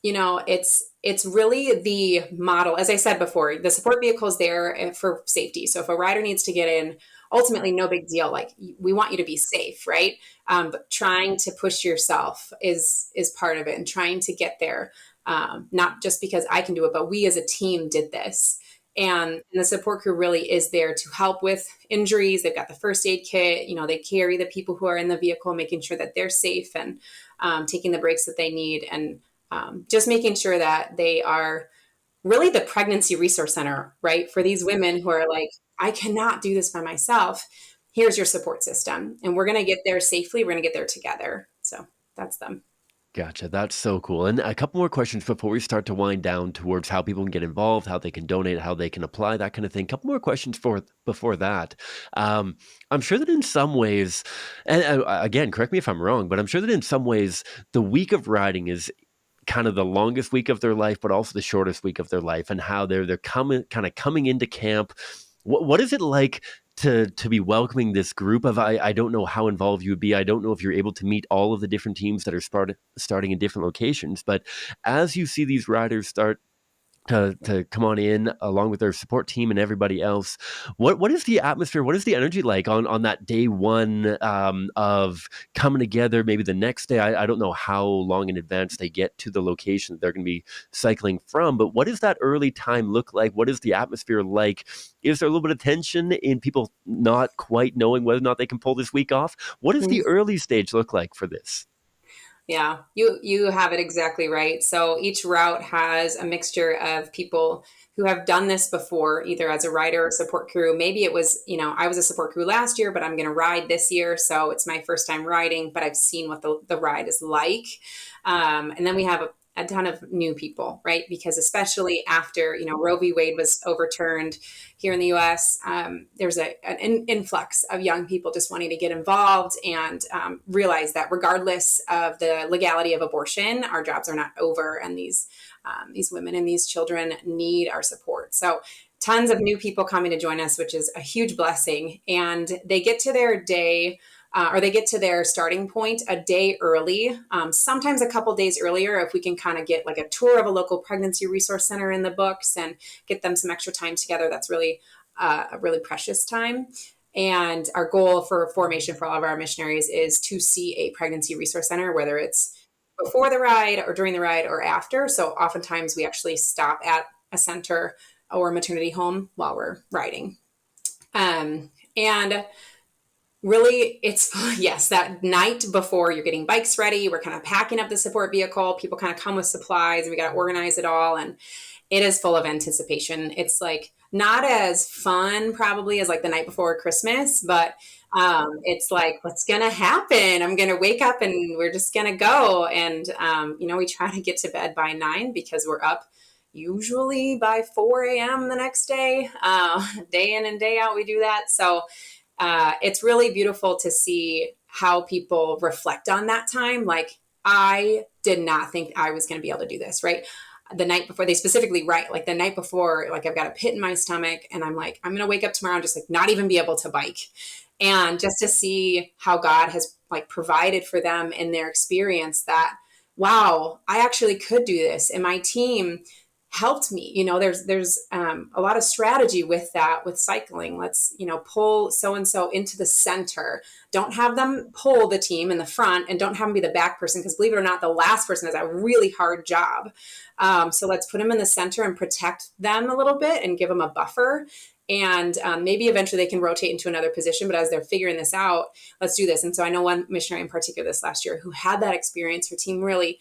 it's really the model. As I said before, the support vehicle is there for safety. So if a rider needs to get in, ultimately no big deal. Like we want you to be safe, right? But trying to push yourself is part of it, and trying to get there, not just because I can do it, but we as a team did this. And the support crew really is there to help with injuries. They've got the first aid kit. They carry the people who are in the vehicle, making sure that they're safe and taking the breaks that they need, and just making sure that they are really the pregnancy resource center, right? For these women who are like, I cannot do this by myself. Here's your support system. And we're going to get there safely. We're going to get there together. So that's them. Gotcha. That's so cool. And a couple more questions before we start to wind down towards how people can get involved, how they can donate, how they can apply, that kind of thing. Couple more questions before that. I'm sure that in some ways, and again, correct me if I'm wrong, but I'm sure that in some ways, the week of riding is kind of the longest week of their life, but also the shortest week of their life, and how they're coming into camp. What is it like to be welcoming this group of, I don't know how involved you would be. I don't know if you're able to meet all of the different teams that are starting in different locations, but as you see these riders start to come on in along with their support team and everybody else. What is the atmosphere? What is the energy like on that day one of coming together? Maybe the next day. I don't know how long in advance they get to the location that they're going to be cycling from, but what does that early time look like? What is the atmosphere like? Is there a little bit of tension in people not quite knowing whether or not they can pull this week off? What does the early stage look like for this? Yeah, you have it exactly right. So each route has a mixture of people who have done this before, either as a rider or support crew. Maybe it was, I was a support crew last year, but I'm going to ride this year. So it's my first time riding, but I've seen what the ride is like. And then we have a ton of new people, right? Because especially after, Roe v. Wade was overturned here in the US, there's an influx of young people just wanting to get involved and realize that regardless of the legality of abortion, our jobs are not over, and these women and these children need our support. So tons of new people coming to join us, which is a huge blessing. And they get to their day or they get to their starting point a day early, sometimes a couple days earlier, if we can kind of get like a tour of a local pregnancy resource center in the books and get them some extra time together. That's really a really precious time. And our goal for formation for all of our missionaries is to see a pregnancy resource center, whether it's before the ride or during the ride or after. So oftentimes we actually stop at a center or a maternity home while we're riding. And really, it's yes, that night before you're getting bikes ready, we're kind of packing up the support vehicle. People kind of come with supplies, and we got to organize it all. And it is full of anticipation. It's like not as fun probably as like the night before Christmas, but it's like, what's going to happen? I'm going to wake up and we're just going to go. And, we try to get to bed by 9 because we're up usually by 4 a.m. the next day, day in and day out. We do that. So it's really beautiful to see how people reflect on that time. Like, I did not think I was going to be able to do this, right? The night before, they specifically write, like the night before, like I've got a pit in my stomach and I'm like, I'm going to wake up tomorrow and just like not even be able to bike. And just to see how God has like provided for them in their experience that, wow, I actually could do this. And my team helped me. There's a lot of strategy with that, with cycling. Let's, pull so-and-so into the center. Don't have them pull the team in the front, and don't have them be the back person, because believe it or not, the last person has a really hard job. So let's put them in the center and protect them a little bit and give them a buffer. And maybe eventually they can rotate into another position. But as they're figuring this out, let's do this. And so I know one missionary in particular this last year who had that experience. Her team really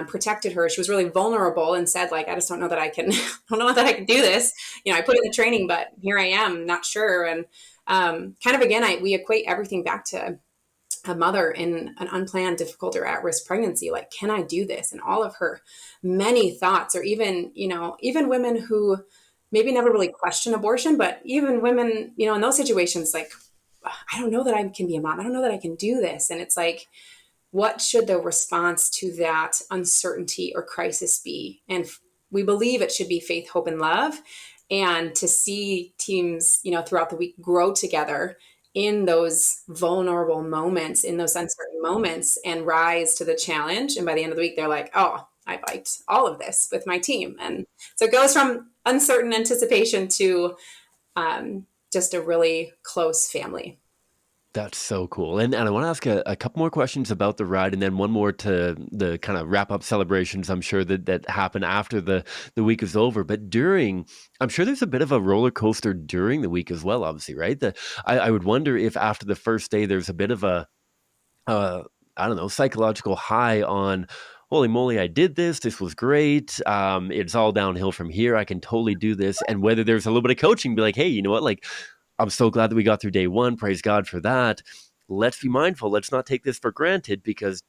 protected her. She was really vulnerable and said, like, I just don't know that I can, I don't know that I can do this. I put in the training, but here I am, not sure. And kind of, again, we equate everything back to a mother in an unplanned, difficult, or at-risk pregnancy. Like, can I do this? And all of her many thoughts, or even, even women who maybe never really question abortion, but even women, in those situations, like, I don't know that I can be a mom. I don't know that I can do this. And it's like, what should the response to that uncertainty or crisis be? And we believe it should be faith, hope, and love. And to see teams, throughout the week grow together in those vulnerable moments, in those uncertain moments, and rise to the challenge. And by the end of the week, they're like, oh, I biked all of this with my team. And so it goes from uncertain anticipation to just a really close family. That's so cool. And I want to ask a couple more questions about the ride, and then one more to the kind of wrap up celebrations I'm sure that happen after the week is over. But I'm sure there's a bit of a roller coaster during the week as well, obviously, right? I would wonder if after the first day there's a bit of I don't know, psychological high on, holy moly, I did this. This was great. It's all downhill from here. I can totally do this. And whether there's a little bit of coaching, be like, hey, you know what? Like, I'm so glad that we got through day one. Praise God for that. Let's be mindful. Let's not take this for granted, because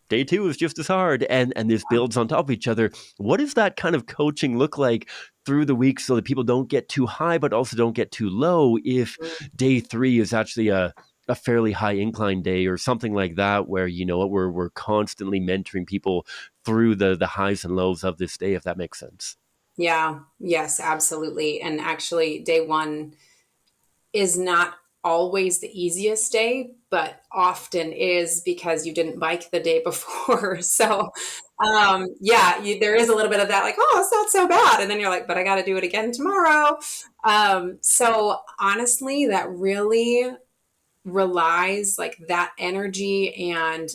day two is just as hard, and this builds on top of each other. What does that kind of coaching look like through the week so that people don't get too high but also don't get too low if day 3 is actually a fairly high incline day or something like that, where we're constantly mentoring people through the highs and lows of this day, if that makes sense? Yeah, yes, absolutely. And actually, day one, is not always the easiest day, but often is because you didn't bike the day before. So, yeah, there is a little bit of that, like, oh, it's not so bad. And then you're like, but I got to do it again tomorrow. So honestly, that really relies like that energy and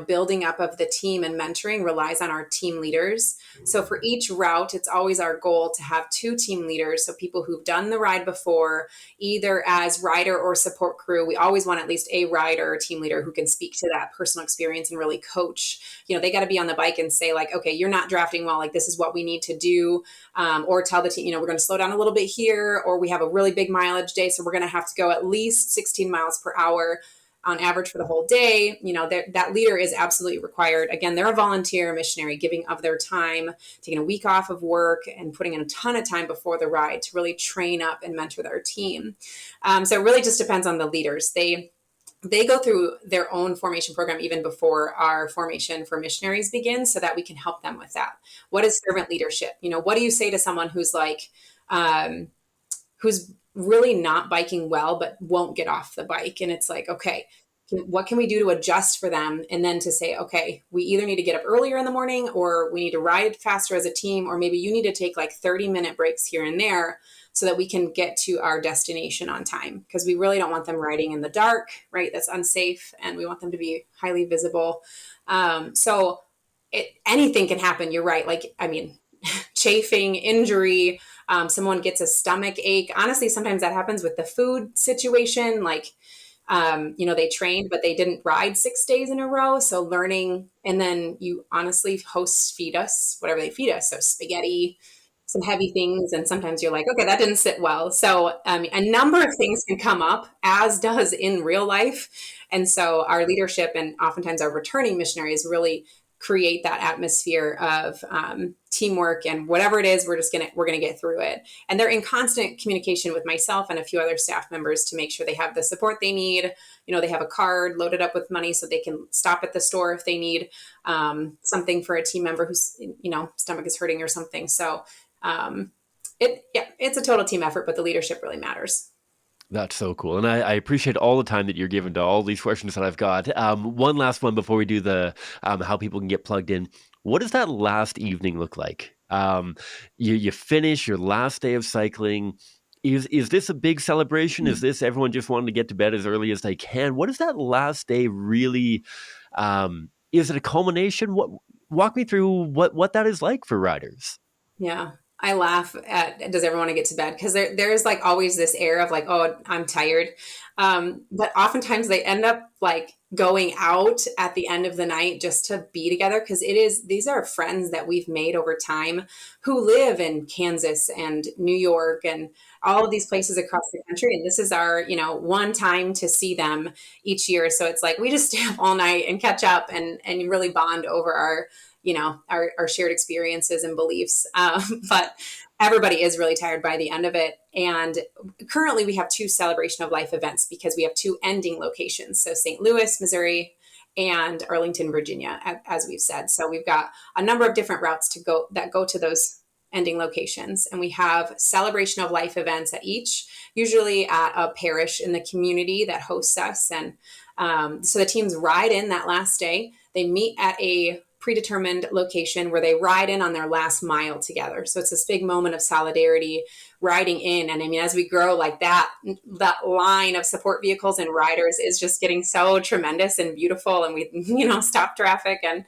building up of the team and mentoring relies on our team leaders. So for each route, it's always our goal to have two team leaders. So people who've done the ride before, either as rider or support crew. We always want at least a rider or team leader who can speak to that personal experience and really coach. They got to be on the bike and say like, okay, you're not drafting well. Like this is what we need to do. Or tell the team, we're going to slow down a little bit here, or we have a really big mileage day. So we're going to have to go at least 16 miles per hour on average for the whole day. That leader is absolutely required. Again, they're a volunteer missionary giving of their time, taking a week off of work and putting in a ton of time before the ride to really train up and mentor their team. So it really just depends on the leaders. They go through their own formation program even before our formation for missionaries begins so that we can help them with that. What is servant leadership? What do you say to someone who's like, who's really not biking well, but won't get off the bike? And it's like, okay, what can we do to adjust for them? And then to say, okay, we either need to get up earlier in the morning or we need to ride faster as a team, or maybe you need to take like 30-minute breaks here and there so that we can get to our destination on time. Because we really don't want them riding in the dark, right? That's unsafe. And we want them to be highly visible. So anything can happen. You're right. Like, I mean, chafing, injury, someone gets a stomach ache. Honestly, sometimes that happens with the food situation. Like, they trained, but they didn't ride 6 days in a row. So learning, and then you honestly hosts feed us whatever they feed us. So spaghetti, some heavy things. And sometimes you're like, okay, that didn't sit well. So a number of things can come up, as does in real life. And so our leadership and oftentimes our returning missionaries really create that atmosphere of teamwork, and whatever it is, we're gonna get through it. And they're in constant communication with myself and a few other staff members to make sure they have the support they need. They have a card loaded up with money so they can stop at the store if they need something for a team member whose stomach is hurting or something. So it's a total team effort, but the leadership really matters. That's so cool. And I appreciate all the time that you're given to all these questions that I've got. One last one before we do the how people can get plugged in. What does that last evening look like? You finish your last day of cycling. Is this a big celebration? Is this everyone just wanting to get to bed as early as they can? What is that last day really? Is it a culmination? Walk me through what that is like for riders. Yeah. I laugh at, does everyone want to get to bed? Because there's like always this air of like, oh, I'm tired. But oftentimes they end up like going out at the end of the night just to be together. Because these are friends that we've made over time who live in Kansas and New York and all of these places across the country. And this is our, one time to see them each year. So it's like, we just stay up all night and catch up and really bond over our shared experiences and beliefs. But everybody is really tired by the end of it. And currently we have two celebration of life events because we have two ending locations. So St. Louis, Missouri, and Arlington, Virginia, as we've said. So we've got a number of different routes that go to those ending locations. And we have celebration of life events at each, usually at a parish in the community that hosts us. And so the teams ride in that last day. They meet at a predetermined location where they ride in on their last mile together. So it's this big moment of solidarity riding in. And I mean, as we grow like that line of support vehicles and riders is just getting so tremendous and beautiful. And we, stop traffic, and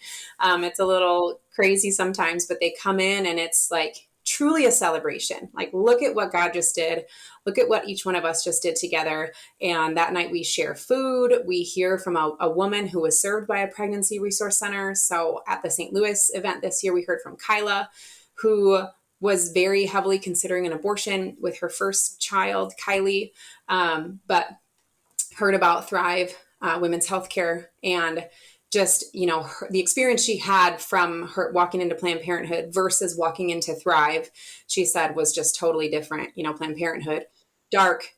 it's a little crazy sometimes, but they come in and it's like truly a celebration. Like, look at what God just did. Look at what each one of us just did together. And that night we share food. We hear from a woman who was served by a pregnancy resource center. So at the St. Louis event this year, we heard from Kyla, who was very heavily considering an abortion with her first child, Kylie, but heard about Thrive Women's Healthcare and just, the experience she had from her walking into Planned Parenthood versus walking into Thrive, she said was just totally different. Planned Parenthood, dark,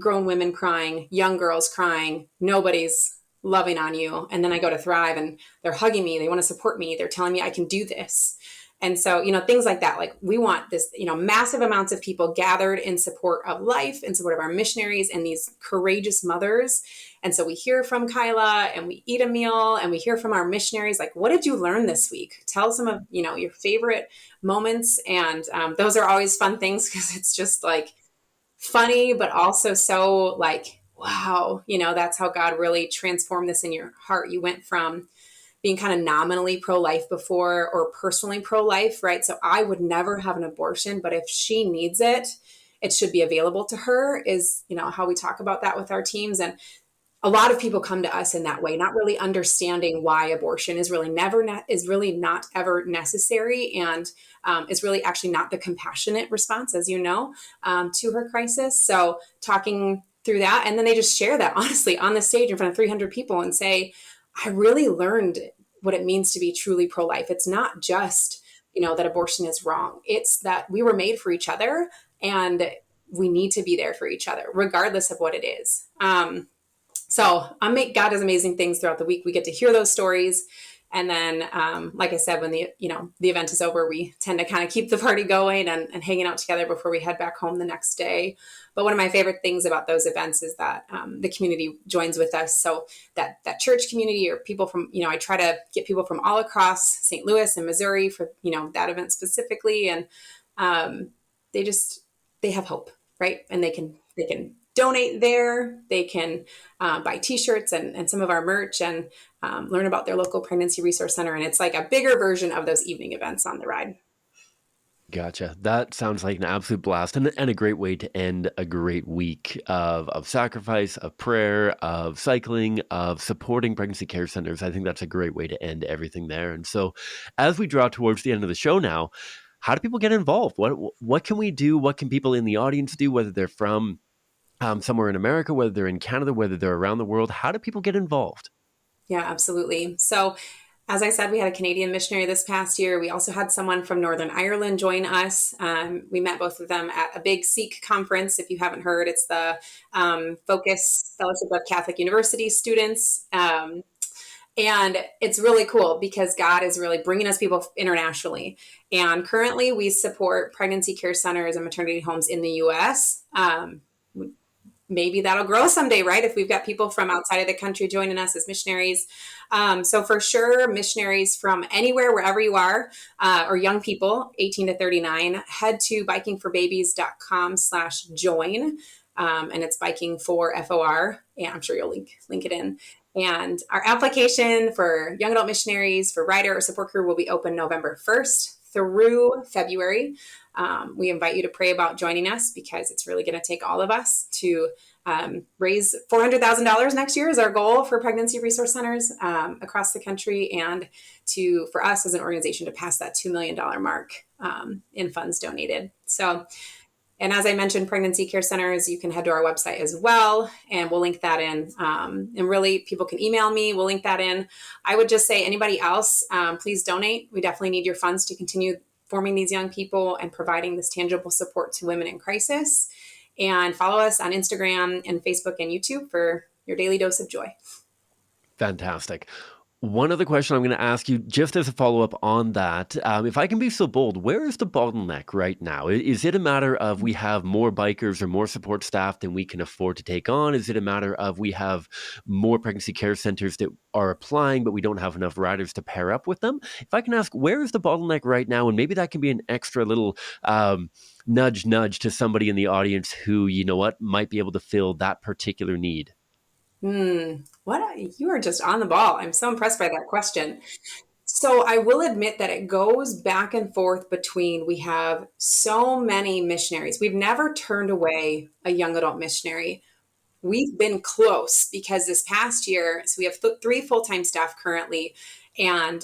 grown women crying, young girls crying, nobody's loving on you. And then I go to Thrive and they're hugging me. They want to support me. They're telling me I can do this. And so, things like that. Like we want this, massive amounts of people gathered in support of life, in support of our missionaries and these courageous mothers. And so we hear from Kyla and we eat a meal and we hear from our missionaries. Like, what did you learn this week? Tell some of, your favorite moments. And those are always fun things because it's just like funny, but also so like, wow, that's how God really transformed this in your heart. You went from being kind of nominally pro-life before or personally pro-life, right? So I would never have an abortion, but if she needs it, it should be available to her is, how we talk about that with our teams. And a lot of people come to us in that way, not really understanding why abortion is really is really not ever necessary, and is really actually not the compassionate response, as to her crisis. So talking through that, and then they just share that honestly on the stage in front of 300 people and say, "I really learned what it means to be truly pro-life. It's not just that abortion is wrong. It's that we were made for each other, and we need to be there for each other, regardless of what it is." So God does amazing things throughout the week. We get to hear those stories. And then, like I said, when the event is over, we tend to kind of keep the party going and hanging out together before we head back home the next day. But one of my favorite things about those events is that the community joins with us. So that church community or people from, I try to get people from all across St. Louis and Missouri for, that event specifically. And they have hope, right? And they can donate there. They can buy t-shirts and some of our merch and learn about their local pregnancy resource center. And it's like a bigger version of those evening events on the ride. Gotcha. That sounds like an absolute blast and a great way to end a great week of sacrifice, of prayer, of cycling, of supporting pregnancy care centers. I think that's a great way to end everything there. And so as we draw towards the end of the show now, how do people get involved? What can we do? What can people in the audience do, whether they're from somewhere in America, whether they're in Canada, whether they're around the world? How do people get involved? Yeah, absolutely. So as I said, we had a Canadian missionary this past year. We also had someone from Northern Ireland join us. We met both of them at a big Sikh conference. If you haven't heard, it's the Focus Fellowship of Catholic University Students. And it's really cool because God is really bringing us people internationally. And currently we support pregnancy care centers and maternity homes in the U.S. Maybe that'll grow someday, right? If we've got people from outside of the country joining us as missionaries. So for sure, missionaries from anywhere, wherever you are, or young people, 18 to 39, head to bikingforbabies.com/join. And it's biking for FOR. And I'm sure you'll link it in. And our application for young adult missionaries for rider or support crew will be open November 1st through February. We invite you to pray about joining us because it's really going to take all of us to raise $400,000 next year is our goal for pregnancy resource centers across the country, and for us as an organization to pass that $2 million mark in funds donated. So, and as I mentioned, pregnancy care centers, you can head to our website as well, and we'll link that in. And really, people can email me. We'll link that in. I would just say anybody else, please donate. We definitely need your funds to continue forming these young people and providing this tangible support to women in crisis. And follow us on Instagram and Facebook and YouTube for your daily dose of joy. Fantastic. One other question I'm going to ask you, just as a follow-up on that, if I can be so bold, where is the bottleneck right now? Is it a matter of we have more bikers or more support staff than we can afford to take on? Is it a matter of we have more pregnancy care centers that are applying, but we don't have enough riders to pair up with them? If I can ask, where is the bottleneck right now? And maybe that can be an extra little nudge to somebody in the audience who, might be able to fill that particular need. You are just on the ball. I'm so impressed by that question. So I will admit that it goes back and forth between we have so many missionaries. We've never turned away a young adult missionary. We've been close because this past year, so we have 3 full-time staff currently, and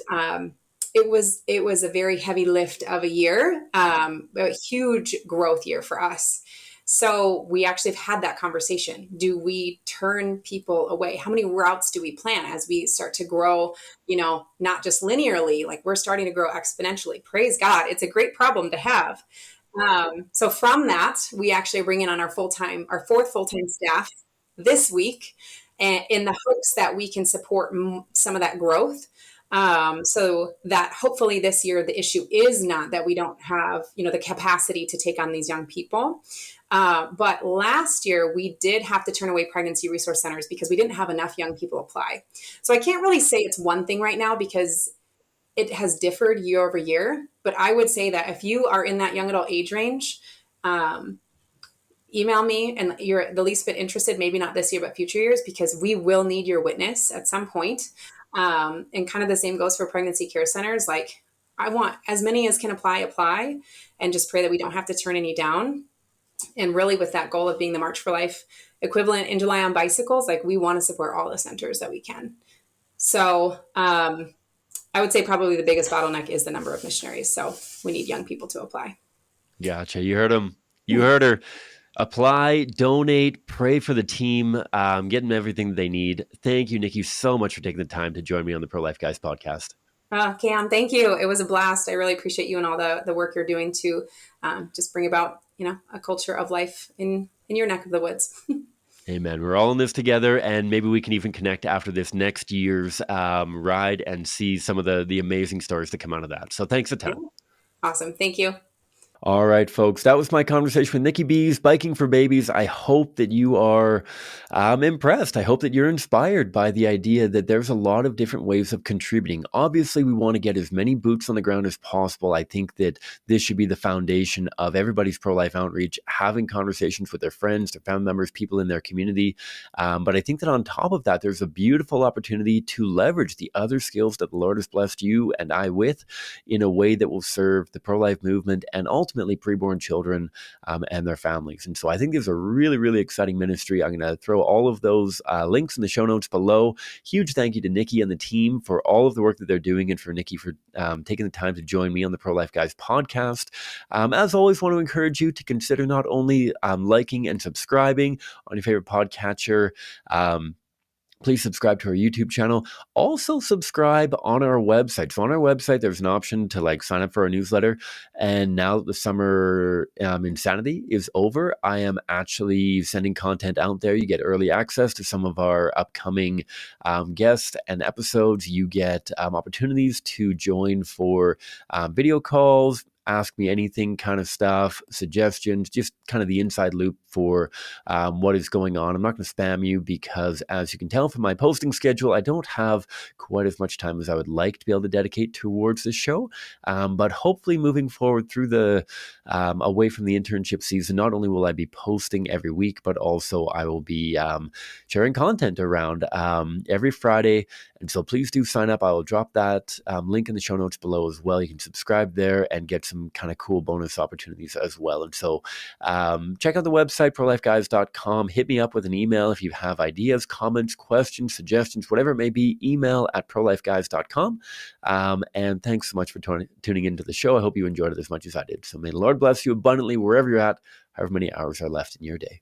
it was a very heavy lift of a year, a huge growth year for us. So we actually have had that conversation. Do we turn people away? How many routes do we plan as we start to grow, not just linearly, like we're starting to grow exponentially. Praise God. It's a great problem to have. So from that, we actually bring in on our 4th full-time staff this week, and in the hopes that we can support some of that growth. So that hopefully this year the issue is not that we don't have, the capacity to take on these young people. But last year we did have to turn away pregnancy resource centers because we didn't have enough young people apply. So I can't really say it's one thing right now because it has differed year over year. But I would say that if you are in that young adult age range, um, email me and you're the least bit interested, maybe not this year, but future years, because we will need your witness at some point. And kind of the same goes for pregnancy care centers. Like, I want as many as can apply, and just pray that we don't have to turn any down. And really, with that goal of being the March for Life equivalent in July on bicycles, like we want to support all the centers that we can. So I would say probably the biggest bottleneck is the number of missionaries. So we need young people to apply. Gotcha. You heard him. You heard her. Apply, donate, pray for the team, get them everything they need. Thank you, Nikki, so much for taking the time to join me on the Pro Life Guys podcast. Cam, thank you. It was a blast. I really appreciate you and all the work you're doing to just bring about, a culture of life in your neck of the woods. Amen. We're all in this together, and maybe we can even connect after this next year's ride and see some of the amazing stories that come out of that. So thanks a ton. Yeah. Awesome. Thank you. All right, folks, that was my conversation with Nikki Biese, Biking for Babies. I hope that you are impressed. I hope that you're inspired by the idea that there's a lot of different ways of contributing. Obviously, we want to get as many boots on the ground as possible. I think that this should be the foundation of everybody's pro-life outreach, having conversations with their friends, their family members, people in their community. But I think that on top of that, there's a beautiful opportunity to leverage the other skills that the Lord has blessed you and I with in a way that will serve the pro-life movement and ultimately preborn children and their families. And so I think there's a really, really exciting ministry. I'm going to throw all of those links in the show notes below. Huge thank you to Nikki and the team for all of the work that they're doing, and for Nikki for taking the time to join me on the Pro Life Guys podcast. As always, want to encourage you to consider not only liking and subscribing on your favorite podcatcher, please subscribe to our YouTube channel. Also subscribe on our website. So on our website, there's an option to sign up for our newsletter. And now that the summer insanity is over, I am actually sending content out there. You get early access to some of our upcoming guests and episodes. You get opportunities to join for video calls, ask me anything kind of stuff, suggestions, just kind of the inside loop for what is going on. I'm not going to spam you because, as you can tell from my posting schedule, I don't have quite as much time as I would like to be able to dedicate towards this show. But hopefully moving forward through the away from the internship season, not only will I be posting every week, but also I will be sharing content around every Friday. And so please do sign up. I will drop that link in the show notes below as well. You can subscribe there and get some kind of cool bonus opportunities as well. And so check out the website, prolifeguys.com. Hit me up with an email if you have ideas, comments, questions, suggestions, whatever it may be. Email at prolifeguys.com. And thanks so much for tuning into the show. I hope you enjoyed it as much as I did. So may the Lord bless you abundantly wherever you're at, however many hours are left in your day.